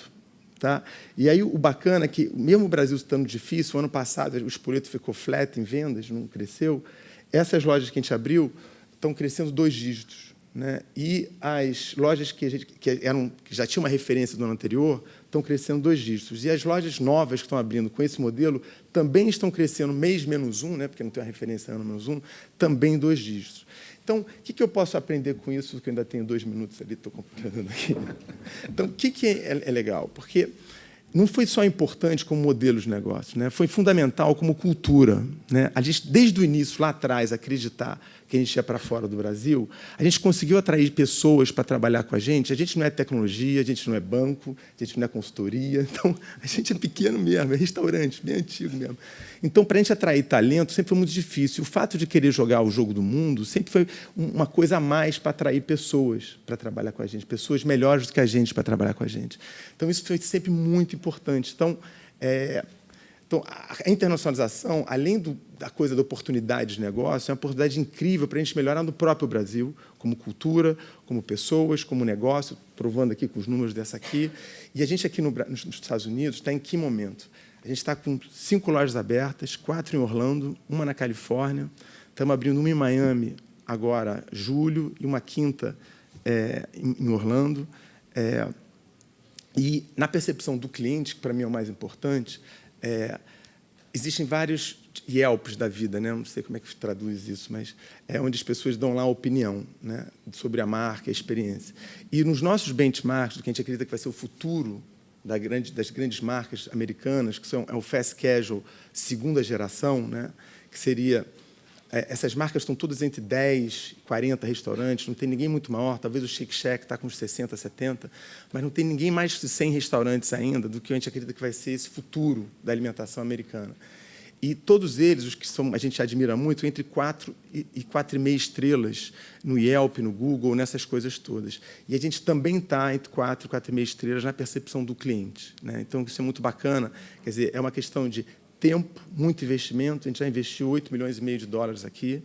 Tá? E aí o bacana é que, mesmo o Brasil estando difícil, o ano passado o espoleto ficou flat em vendas, não cresceu, essas lojas que a gente abriu estão crescendo 2 dígitos. Né? E as lojas que já tinham uma referência do ano anterior estão crescendo 2 dígitos. E as lojas novas que estão abrindo com esse modelo também estão crescendo mês menos 1, né? Porque não tem uma referência ano menos 1, também 2 dígitos. Então, o que eu posso aprender com isso, que eu ainda tenho 2 minutos ali, estou completando aqui. Então, o que é legal? Porque não foi só importante como modelo de negócio, né? Foi fundamental como cultura. Né? A gente, desde o início, lá atrás, acreditar que a gente ia para fora do Brasil, a gente conseguiu atrair pessoas para trabalhar com a gente. A gente não é tecnologia, a gente não é banco, a gente não é consultoria. Então, a gente é pequeno mesmo, é restaurante, bem antigo mesmo. Então, para a gente atrair talento, sempre foi muito difícil. O fato de querer jogar o jogo do mundo sempre foi uma coisa a mais para atrair pessoas para trabalhar com a gente, pessoas melhores do que a gente para trabalhar com a gente. Então, isso foi sempre muito importante. Então, a internacionalização, além da coisa da oportunidade de negócio, é uma oportunidade incrível para a gente melhorar no próprio Brasil, como cultura, como pessoas, como negócio, provando aqui com os números dessa aqui. E a gente aqui nos Estados Unidos está em que momento? A gente está com 5 lojas abertas, 4 em Orlando, uma na Califórnia. Estamos abrindo uma em Miami agora, julho, e uma 5ª em Orlando. E, na percepção do cliente, que para mim é o mais importante, existem vários Yelps da vida, né? Não sei como é que se traduz isso, mas é onde as pessoas dão lá a opinião, né, sobre a marca, a experiência. E nos nossos benchmarks, do que a gente acredita que vai ser o futuro das grandes marcas americanas, que é o fast casual 2ª geração, né, que seria... essas marcas estão todas entre 10 e 40 restaurantes, não tem ninguém muito maior, talvez o Shake Shack está com uns 60, 70, mas não tem ninguém mais de 100 restaurantes ainda do que a gente acredita que vai ser esse futuro da alimentação americana. E todos eles, os que a gente admira muito, entre 4 e 4,5 estrelas no Yelp, no Google, nessas coisas todas. E a gente também está entre 4 e 4,5 estrelas na percepção do cliente. Né? Então, isso é muito bacana. Quer dizer, é uma questão de tempo, muito investimento. A gente já investiu $8,5 milhões aqui,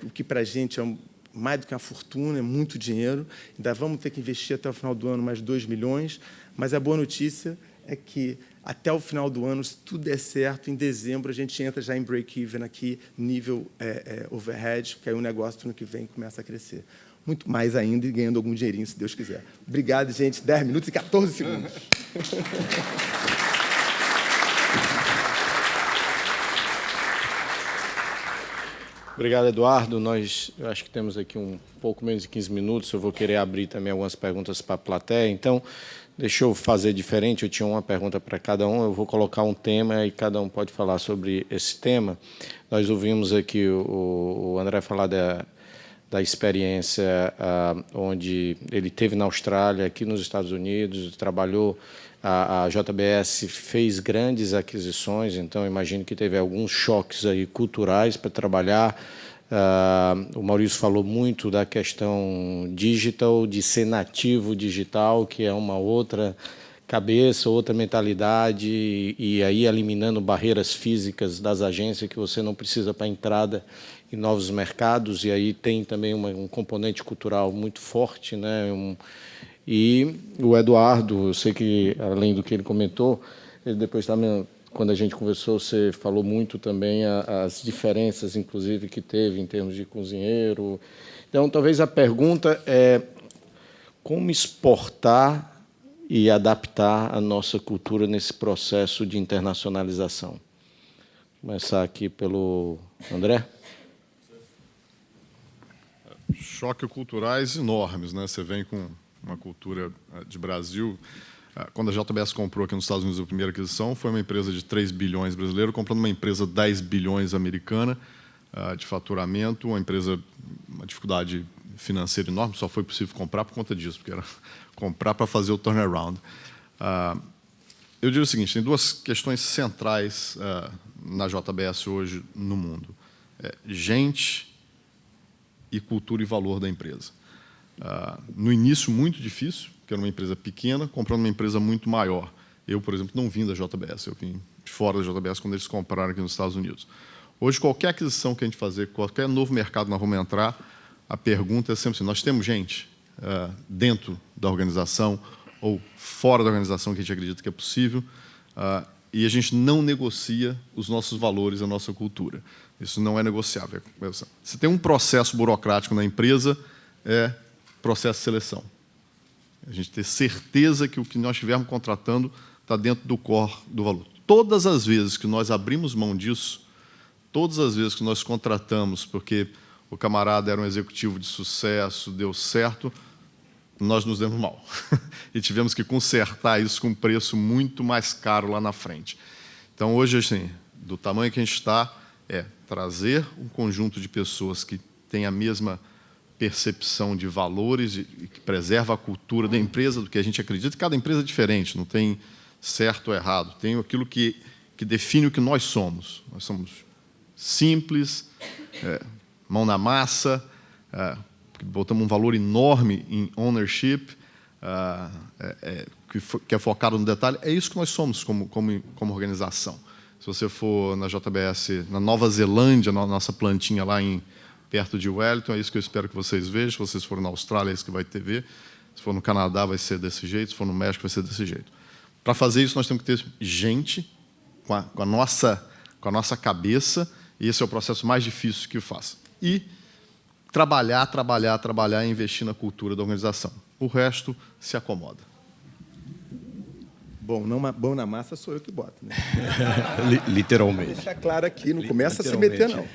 o que, para a gente, é mais do que uma fortuna, é muito dinheiro. Ainda vamos ter que investir até o final do ano mais 2 milhões, mas a boa notícia é que, até o final do ano, se tudo der certo, em dezembro, a gente entra já em break-even aqui, nível overhead, porque aí o negócio, no ano que vem, começa a crescer. Muito mais ainda e ganhando algum dinheirinho, se Deus quiser. Obrigado, gente. 10 minutos e 14 segundos. Obrigado, Eduardo. Eu acho que temos aqui um pouco menos de 15 minutos. Eu vou querer abrir também algumas perguntas para a plateia. Então, deixa eu fazer diferente. Eu tinha uma pergunta para cada um. Eu vou colocar um tema e cada um pode falar sobre esse tema. Nós ouvimos aqui o André falar da experiência onde ele teve na Austrália, aqui nos Estados Unidos, trabalhou. A JBS fez grandes aquisições, então imagino que teve alguns choques aí culturais para trabalhar. O Maurício falou muito da questão digital, de ser nativo digital, que é uma outra cabeça, outra mentalidade, e aí eliminando barreiras físicas das agências que você não precisa para a entrada em novos mercados, e aí tem também um componente cultural muito forte, né? E o Eduardo, eu sei que, além do que ele comentou, ele depois também, quando a gente conversou, você falou muito também as diferenças, inclusive, que teve em termos de cozinheiro. Então, talvez a pergunta é como exportar e adaptar a nossa cultura nesse processo de internacionalização. Vou começar aqui pelo André. Choques culturais enormes, né? Você vem com uma cultura de Brasil. Quando a JBS comprou aqui nos Estados Unidos a primeira aquisição, foi uma empresa de 3 bilhões brasileira, comprando uma empresa de 10 bilhões americana de faturamento, uma dificuldade financeira enorme, só foi possível comprar por conta disso, porque era comprar para fazer o turnaround. Eu diria o seguinte, tem 2 questões centrais na JBS hoje no mundo. Gente e cultura e valor da empresa. No início, muito difícil, porque era uma empresa pequena, comprando uma empresa muito maior. Eu, por exemplo, não vim da JBS, eu vim de fora da JBS quando eles compraram aqui nos Estados Unidos. Hoje, qualquer aquisição que a gente fazer, qualquer novo mercado nós vamos entrar, a pergunta é sempre assim, nós temos gente dentro da organização ou fora da organização que a gente acredita que é possível, e a gente não negocia os nossos valores, a nossa cultura. Isso não é negociável. Se tem um processo burocrático na empresa, é processo de seleção. A gente ter certeza que o que nós estivermos contratando está dentro do core do valor. Todas as vezes que nós abrimos mão disso, todas as vezes que nós contratamos, porque o camarada era um executivo de sucesso, deu certo, nós nos demos mal. E tivemos que consertar isso com um preço muito mais caro lá na frente. Então, hoje, assim, do tamanho que a gente está, é trazer um conjunto de pessoas que têm a mesma percepção de valores e que preserva a cultura da empresa, do que a gente acredita. Cada empresa é diferente, não tem certo ou errado. Tem aquilo que define o que nós somos. Nós somos simples, mão na massa, botamos um valor enorme em ownership, que é focado no detalhe. É isso que nós somos como organização. Se você for na JBS, na Nova Zelândia, na nossa plantinha lá perto de Wellington, é isso que eu espero que vocês vejam. Se vocês forem na Austrália, é isso que vai ter ver. Se for no Canadá, vai ser desse jeito. Se for no México, vai ser desse jeito. Para fazer isso, nós temos que ter gente com a nossa cabeça, e esse é o processo mais difícil que eu faço. E trabalhar e investir na cultura da organização. O resto se acomoda. Bom na massa sou eu que boto, né? Literalmente. Deixa claro aqui, não começa a se meter, não.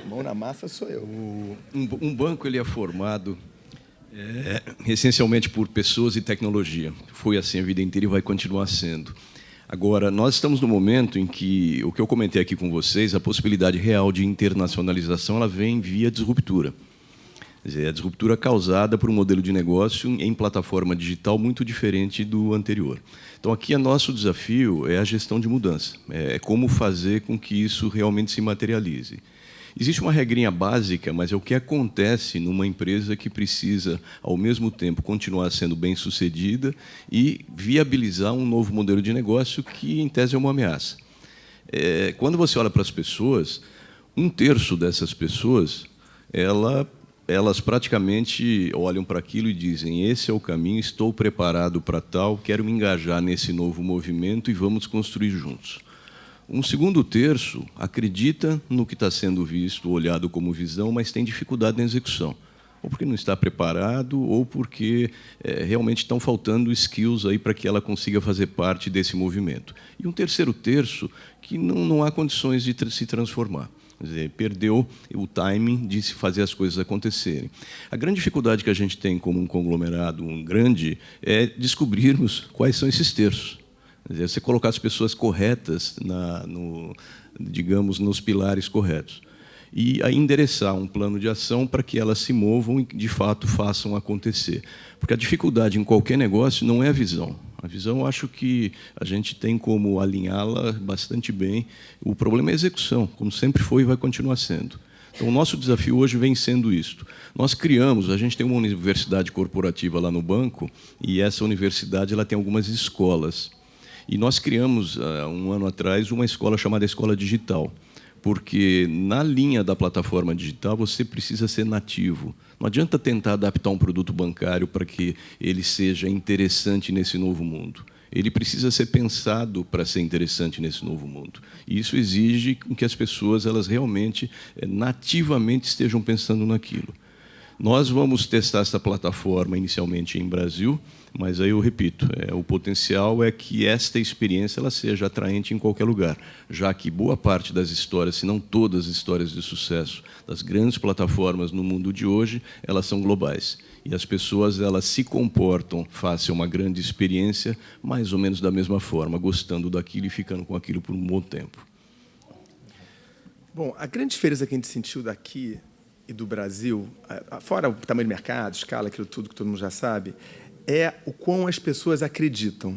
Mão na massa sou eu. Um banco ele é formado essencialmente por pessoas e tecnologia. Foi assim a vida inteira e vai continuar sendo. Agora, nós estamos no momento em que, o que eu comentei aqui com vocês, a possibilidade real de internacionalização, ela vem via disruptura. Quer dizer, a disruptura causada por um modelo de negócio em plataforma digital muito diferente do anterior. Então, aqui, nosso desafio é a gestão de mudança. É como fazer com que isso realmente se materialize. Existe uma regrinha básica, mas é o que acontece numa empresa que precisa, ao mesmo tempo, continuar sendo bem-sucedida e viabilizar um novo modelo de negócio que, em tese, é uma ameaça. Quando você olha para as pessoas, 1/3 dessas pessoas, elas praticamente olham para aquilo e dizem: esse é o caminho, estou preparado para tal, quero me engajar nesse novo movimento e vamos construir juntos. Um 2/3 acredita no que está sendo visto, olhado como visão, mas tem dificuldade na execução. Ou porque não está preparado, ou porque realmente estão faltando skills aí para que ela consiga fazer parte desse movimento. E um 3/3 que não há condições de se transformar. Quer dizer, perdeu o timing de se fazer as coisas acontecerem. A grande dificuldade que a gente tem como um conglomerado, grande, é descobrirmos quais são esses terços. Quer dizer, você colocar as pessoas corretas, digamos, nos pilares corretos. E aí endereçar um plano de ação para que elas se movam e, de fato, façam acontecer. Porque a dificuldade em qualquer negócio não é a visão. A visão, eu acho que a gente tem como alinhá-la bastante bem. O problema é a execução, como sempre foi e vai continuar sendo. Então, o nosso desafio hoje vem sendo isto. Nós criamos, a gente tem uma universidade corporativa lá no banco, e essa universidade ela tem algumas escolas. E nós criamos, há um ano atrás, uma escola chamada Escola Digital, porque na linha da plataforma digital você precisa ser nativo. Não adianta tentar adaptar um produto bancário para que ele seja interessante nesse novo mundo. Ele precisa ser pensado para ser interessante nesse novo mundo. E isso exige que as pessoas elas realmente, nativamente, estejam pensando naquilo. Nós vamos testar essa plataforma inicialmente em Brasil, mas aí eu repito, o potencial é que esta experiência ela seja atraente em qualquer lugar, já que boa parte das histórias, se não todas as histórias de sucesso das grandes plataformas no mundo de hoje, elas são globais. E as pessoas elas se comportam face a uma grande experiência mais ou menos da mesma forma, gostando daquilo e ficando com aquilo por um bom tempo. Bom, a grande diferença que a gente sentiu daqui e do Brasil, fora o tamanho do mercado, escala, aquilo tudo que todo mundo já sabe, é o quão as pessoas acreditam,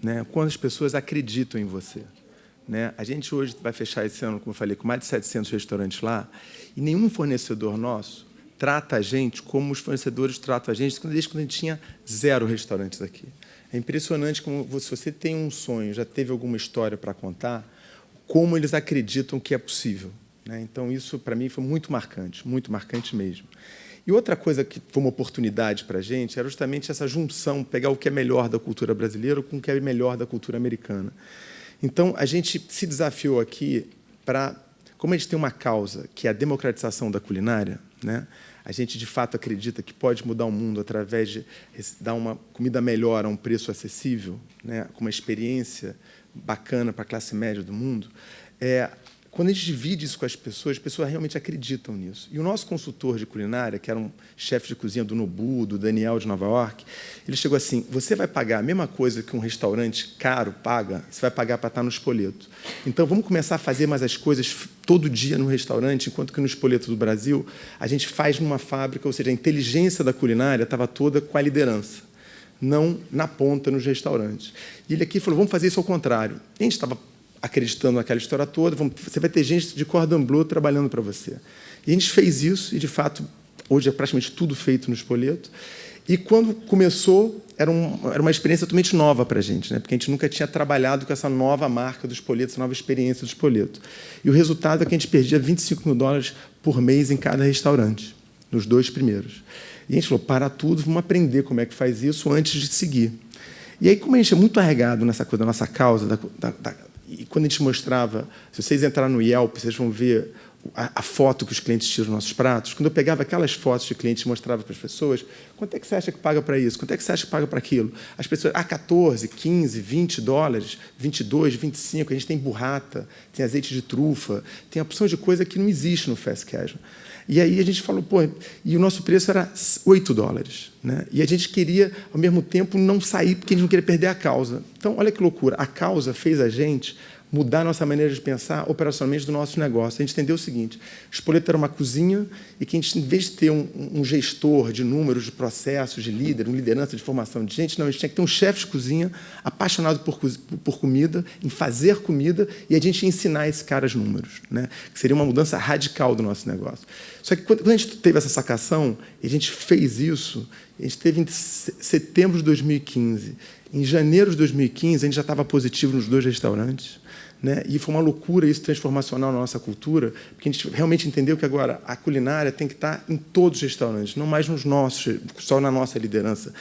né? O quão as pessoas acreditam em você, né? A gente hoje vai fechar esse ano, como eu falei, com mais de 700 restaurantes lá, e nenhum fornecedor nosso trata a gente como os fornecedores tratam a gente desde quando a gente tinha 0 restaurantes aqui. É impressionante como, se você tem um sonho, já teve alguma história para contar, como eles acreditam que é possível, né? Então, isso, para mim, foi muito marcante mesmo. E outra coisa que foi uma oportunidade para a gente era justamente essa junção, pegar o que é melhor da cultura brasileira com o que é melhor da cultura americana. Então, a gente se desafiou aqui para... Como a gente tem uma causa, que é a democratização da culinária, né? A gente, de fato, acredita que pode mudar o mundo através de dar uma comida melhor a um preço acessível, né? Com uma experiência bacana para a classe média do mundo. Quando a gente divide isso com as pessoas realmente acreditam nisso. E o nosso consultor de culinária, que era um chefe de cozinha do Nobu, do Daniel de Nova York, ele chegou assim: você vai pagar a mesma coisa que um restaurante caro paga, você vai pagar para estar no Spoleto. Então, vamos começar a fazer mais as coisas todo dia no restaurante, enquanto que no Spoleto do Brasil a gente faz numa fábrica, ou seja, a inteligência da culinária estava toda com a liderança, não na ponta nos restaurantes. E ele aqui falou: vamos fazer isso ao contrário. A gente estava acreditando naquela história toda, você vai ter gente de cordon bleu trabalhando para você. E a gente fez isso, e, de fato, hoje é praticamente tudo feito no Spoleto. E, quando começou, era uma experiência totalmente nova para a gente, né? Porque a gente nunca tinha trabalhado com essa nova marca do Spoleto, essa nova experiência do Spoleto. E o resultado é que a gente perdia $25 mil por mês em cada restaurante, nos 2 primeiros. E a gente falou: para tudo, vamos aprender como é que faz isso antes de seguir. E aí, como a gente é muito arregado nessa coisa da nossa causa, e quando a gente mostrava, se vocês entrarem no Yelp, vocês vão ver a foto que os clientes tiram dos nossos pratos. Quando eu pegava aquelas fotos de clientes e mostrava para as pessoas: quanto é que você acha que paga para isso? Quanto é que você acha que paga para aquilo? As pessoas: $14, $15, $20, 22, 25. A gente tem burrata, tem azeite de trufa, tem opções de coisa que não existe no fast casual. E aí a gente falou: pô, e o nosso preço era $8, né? E a gente queria, ao mesmo tempo, não sair, porque a gente não queria perder a causa. Então, olha que loucura. A causa fez a gente mudar a nossa maneira de pensar operacionalmente do nosso negócio. A gente entendeu o seguinte: o Spoleto era uma cozinha e que a gente, em vez de ter um gestor de números, de processos, de líder, uma liderança de formação de gente, não, a gente tinha que ter um chefe de cozinha apaixonado por comida, em fazer comida, e a gente ia ensinar esse cara os números, né? Que seria uma mudança radical do nosso negócio. Só que quando a gente teve essa sacação, e a gente fez isso, a gente teve em setembro de 2015. Em janeiro de 2015, a gente já estava positivo nos 2 restaurantes, né? E foi uma loucura isso, transformacional na nossa cultura, porque a gente realmente entendeu que agora a culinária tem que estar em todos os restaurantes, não mais nos nossos, só na nossa liderança.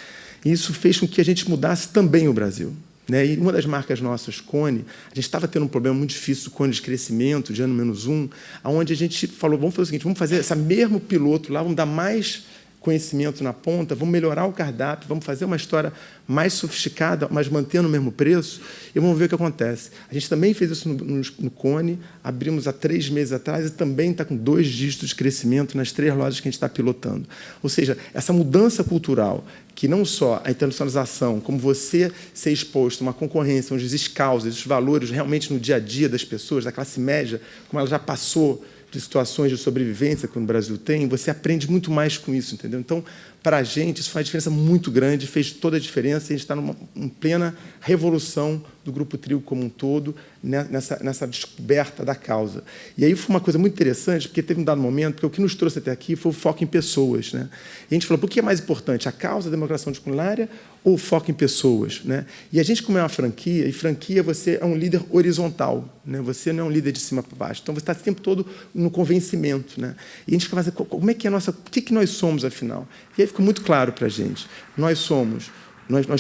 E isso fez com que a gente mudasse também o Brasil, né? E uma das marcas nossas, Cone, a gente estava tendo um problema muito difícil, Cone de crescimento, de ano -1, onde a gente falou: vamos fazer o seguinte, vamos fazer esse mesmo piloto lá, vamos dar mais conhecimento na ponta, vamos melhorar o cardápio, vamos fazer uma história mais sofisticada, mas mantendo o mesmo preço, e vamos ver o que acontece. A gente também fez isso no Cone, abrimos há 3 meses atrás e também está com 2 dígitos de crescimento nas 3 lojas que a gente está pilotando. Ou seja, essa mudança cultural, que não só a internacionalização, como você ser exposto a uma concorrência onde existem causas, os valores realmente no dia a dia das pessoas, da classe média, como ela já passou de situações de sobrevivência que o Brasil tem, você aprende muito mais com isso, entendeu? Então, para a gente, isso faz diferença muito grande, fez toda a diferença, e a gente está em plena revolução do Grupo Trigo como um todo, nessa descoberta da causa. E aí foi uma coisa muito interessante, porque teve um dado momento, porque o que nos trouxe até aqui foi o foco em pessoas, né? E a gente falou: por que é mais importante, a causa da democratização de culinária ou o foco em pessoas, né? E a gente, como é uma franquia, e franquia você é um líder horizontal, né? Você não é um líder de cima para baixo. Então, você está o tempo todo no convencimento, né? E a gente ficava assim: como é que é a nossa... O que nós somos, afinal? E aí ficou muito claro para a gente. Nós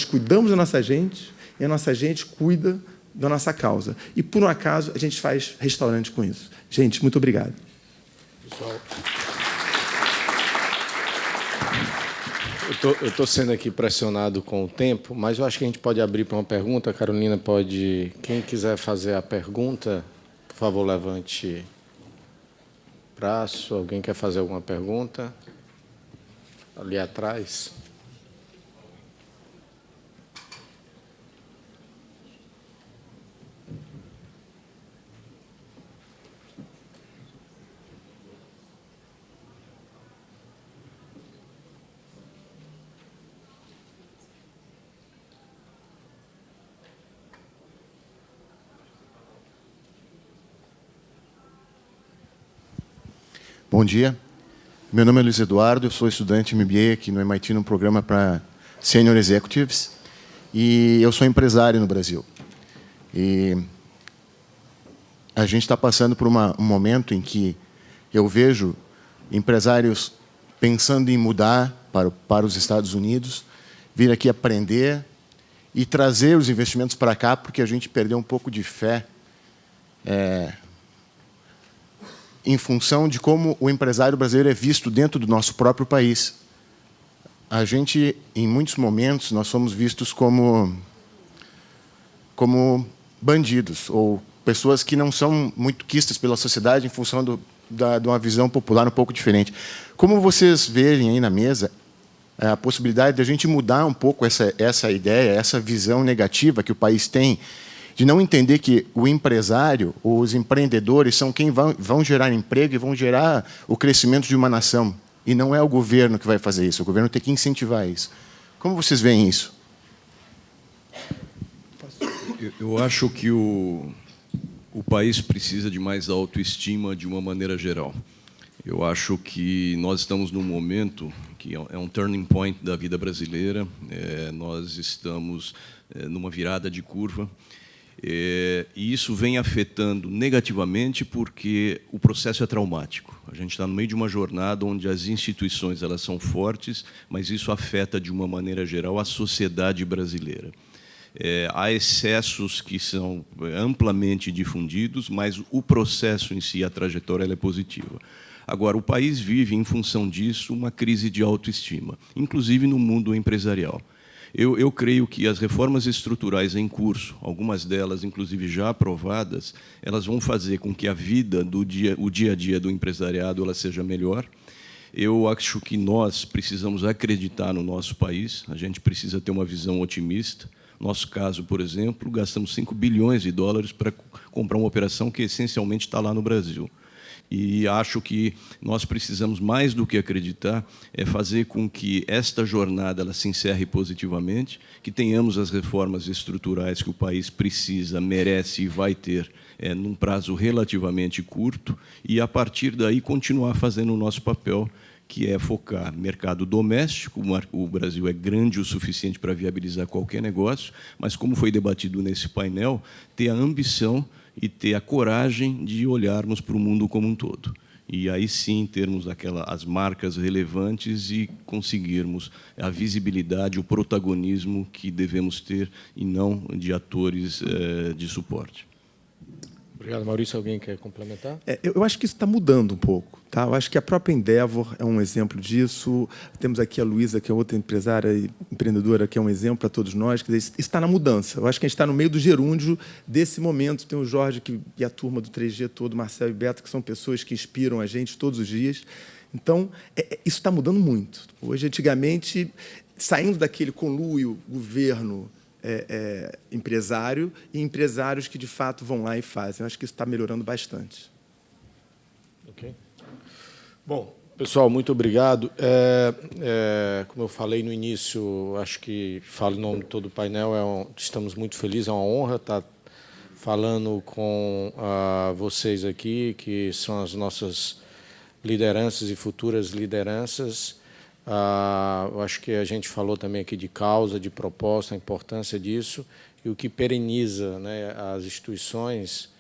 cuidamos da nossa gente, e a nossa gente cuida da nossa causa. E, por um acaso, a gente faz restaurante com isso. Gente, muito obrigado. Pessoal, eu estou sendo aqui pressionado com o tempo, mas eu acho que a gente pode abrir para uma pergunta. A Carolina pode... Quem quiser fazer a pergunta, por favor, levante o braço. Alguém quer fazer alguma pergunta? Ali atrás. Bom dia. Meu nome é Luiz Eduardo, eu sou estudante MBA aqui no MIT, num programa para Senior Executives, e eu sou empresário no Brasil. E a gente está passando por um momento em que eu vejo empresários pensando em mudar para os Estados Unidos, vir aqui aprender e trazer os investimentos para cá, porque a gente perdeu um pouco de fé em função de como o empresário brasileiro é visto dentro do nosso próprio país. A gente, em muitos momentos, nós somos vistos como bandidos ou pessoas que não são muito quistas pela sociedade em função de uma visão popular um pouco diferente. Como vocês veem aí na mesa a possibilidade de a gente mudar um pouco essa ideia, essa visão negativa que o país tem, de não entender que o empresário, os empreendedores, são quem vão gerar emprego e vão gerar o crescimento de uma nação. E não é o governo que vai fazer isso, o governo tem que incentivar isso. Como vocês veem isso? Eu acho que o país precisa de mais autoestima de uma maneira geral. Eu acho que nós estamos num momento que é um turning point da vida brasileira, nós estamos numa virada de curva, e isso vem afetando negativamente porque o processo é traumático. A gente está no meio de uma jornada onde as instituições elas são fortes, mas isso afeta, de uma maneira geral, a sociedade brasileira. Há excessos que são amplamente difundidos, mas o processo em si, a trajetória, ela é positiva. Agora, o país vive, em função disso, uma crise de autoestima, inclusive no mundo empresarial. Eu creio que as reformas estruturais em curso, algumas delas, inclusive, já aprovadas, elas vão fazer com que a vida, o dia a dia do empresariado, ela seja melhor. Eu acho que nós precisamos acreditar no nosso país, a gente precisa ter uma visão otimista. Nosso caso, por exemplo, gastamos 5 bilhões de dólares para comprar uma operação que, essencialmente, está lá no Brasil. E acho que nós precisamos, mais do que acreditar, fazer com que esta jornada ela se encerre positivamente, que tenhamos as reformas estruturais que o país precisa, merece e vai ter num prazo relativamente curto, e, a partir daí, continuar fazendo o nosso papel, que é focar mercado doméstico. O Brasil é grande o suficiente para viabilizar qualquer negócio, mas, como foi debatido nesse painel, ter a ambição e ter a coragem de olharmos para o mundo como um todo. E aí sim termos as marcas relevantes e conseguirmos a visibilidade, o protagonismo que devemos ter, e não de atores de suporte. Obrigado, Maurício. Alguém quer complementar? Eu acho que isso está mudando um pouco. Tá? Eu acho que a própria Endeavor é um exemplo disso. Temos aqui a Luísa, que é outra empresária e empreendedora, que é um exemplo para todos nós. Quer dizer, isso está na mudança. Eu acho que a gente está no meio do gerúndio desse momento. Tem o Jorge e a turma do 3G todo, Marcelo e Beto, que são pessoas que inspiram a gente todos os dias. Então, isso está mudando muito. Hoje, antigamente, saindo daquele conluio governo, empresário, e empresários que, de fato, vão lá e fazem. Eu acho que isso está melhorando bastante. Ok. Bom, pessoal, muito obrigado. Como eu falei no início, acho que falo em nome de todo o painel, estamos muito felizes, é uma honra estar falando com vocês aqui, que são as nossas lideranças e futuras lideranças. Eu acho que a gente falou também aqui de causa, de proposta, a importância disso, e o que pereniza, né, as instituições,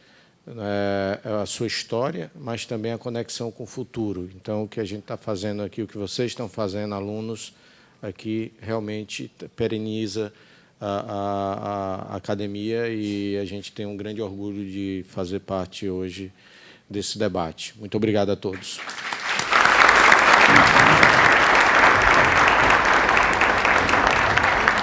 a sua história, mas também a conexão com o futuro. Então, o que a gente está fazendo aqui, o que vocês estão fazendo, alunos, aqui realmente pereniza a academia, e a gente tem um grande orgulho de fazer parte hoje desse debate. Muito obrigado a todos.